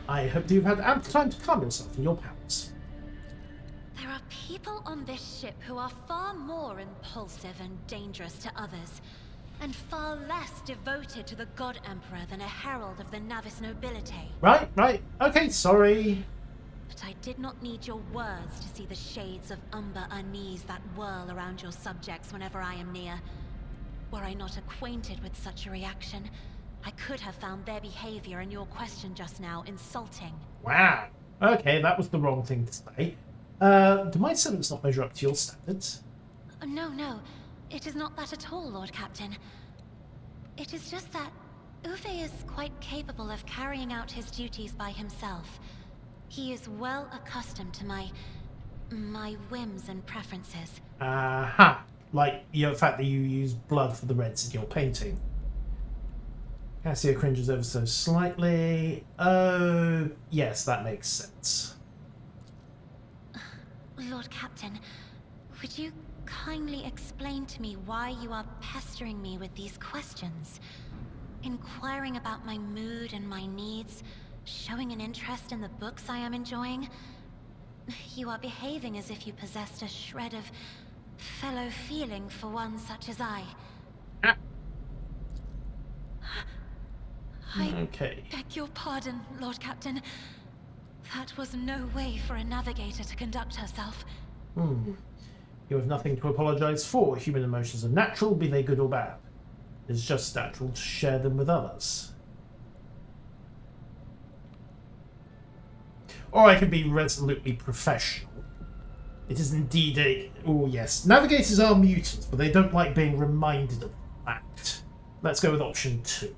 I hope you've had ample time to calm yourself in your palace. There are people on this ship who are far more impulsive and dangerous to others, and far less devoted to the God Emperor than a herald of the Navis Nobilite. Right. Okay, sorry. But I did not need your words to see the shades of umber unease that whirl around your subjects whenever I am near. Were I not acquainted with such a reaction, I could have found their behavior and your question just now insulting. Wow. Okay, that was the wrong thing to say. Do my servants not measure up to your standards? No. It is not that at all, Lord Captain. It is just that Uwe is quite capable of carrying out his duties by himself. He is well accustomed to my whims and preferences. Aha. Like the fact that you use blood for the reds in your painting. Cassia cringes ever so slightly. Oh, yes, that makes sense. Lord Captain, would you kindly explain to me why you are pestering me with these questions? Inquiring about my mood and my needs, showing an interest in the books I am enjoying. You are behaving as if you possessed a shred of fellow feeling for one such as I. Okay. I beg your pardon, Lord Captain. That was no way for a navigator to conduct herself. You have nothing to apologise for. Human emotions are natural, be they good or bad. It's just natural to share them with others. Or I can be resolutely professional. It is indeed a... Oh, yes. Navigators are mutants, but they don't like being reminded of that. Let's go with option 2.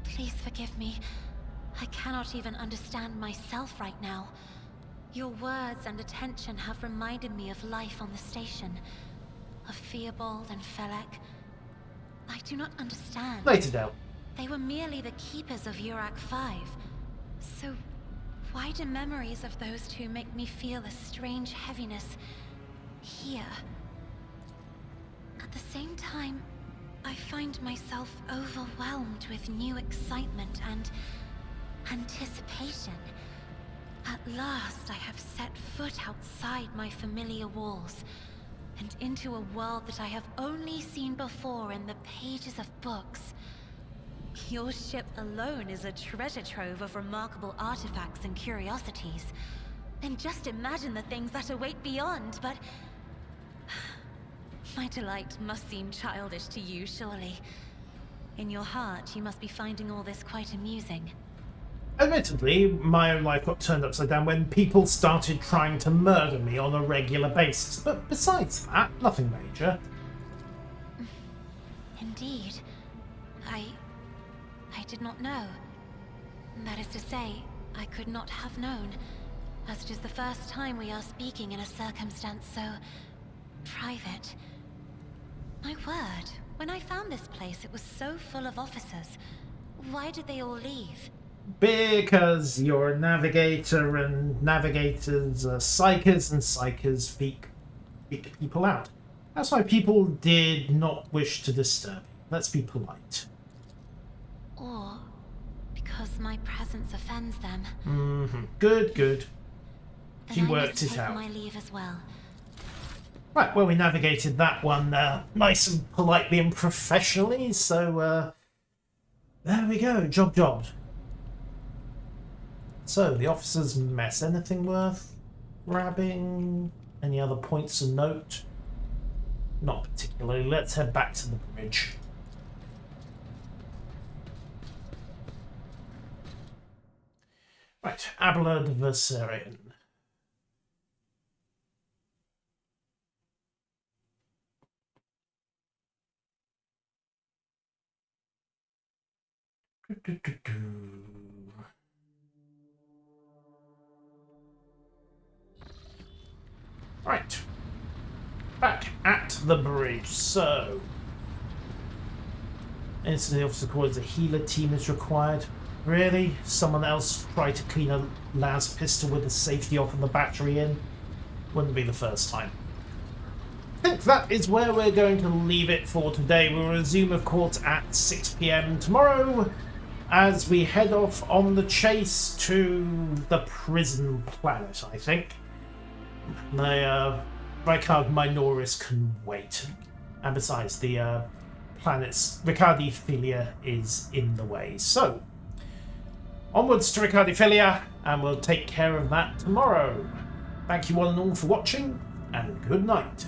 Please forgive me. I cannot even understand myself right now. Your words and attention have reminded me of life on the station. Of Theobald and Felek. I do not understand. Later, Del. They were merely the keepers of Urak 5. So, why do memories of those two make me feel a strange heaviness here? At the same time, I find myself overwhelmed with new excitement and anticipation. At last, I have set foot outside my familiar walls, and into a world that I have only seen before in the pages of books. Your ship alone is a treasure trove of remarkable artifacts and curiosities. And just imagine the things that await beyond, but... My delight must seem childish to you, surely. In your heart, you must be finding all this quite amusing. Admittedly, my own life got turned upside down when people started trying to murder me on a regular basis. But besides that, nothing major. Indeed. I did not know. That is to say, I could not have known, as it is the first time we are speaking in a circumstance so... private. My word, When I found this place, it was so full of officers. Why did they all leave? Because you're a navigator, and navigators are psychers, and psychers freak people out. That's why people did not wish to disturb you. Let's be polite. Or because my presence offends them. Good. Then She I worked must it take out. my leave as well. Right, well, we navigated that one nice and politely and professionally, so there we go, job. So, the officers' mess. Anything worth grabbing? Any other points of note? Not particularly. Let's head back to the bridge. Right, Abelard Versarian. Right, back at the bridge. So, instantly officer calls a healer team is required. Really? Someone else try to clean a las pistol with the safety off and the battery in? Wouldn't be the first time. I think that is where we're going to leave it for today. We'll resume, of course, at 6 PM tomorrow as we head off on the chase to the prison planet, I think. The Ricard Minoris can wait. And besides, the planet's Ricardiphilia is in the way. So, onwards to Ricardiphilia, and we'll take care of that tomorrow. Thank you all and all for watching, and good night.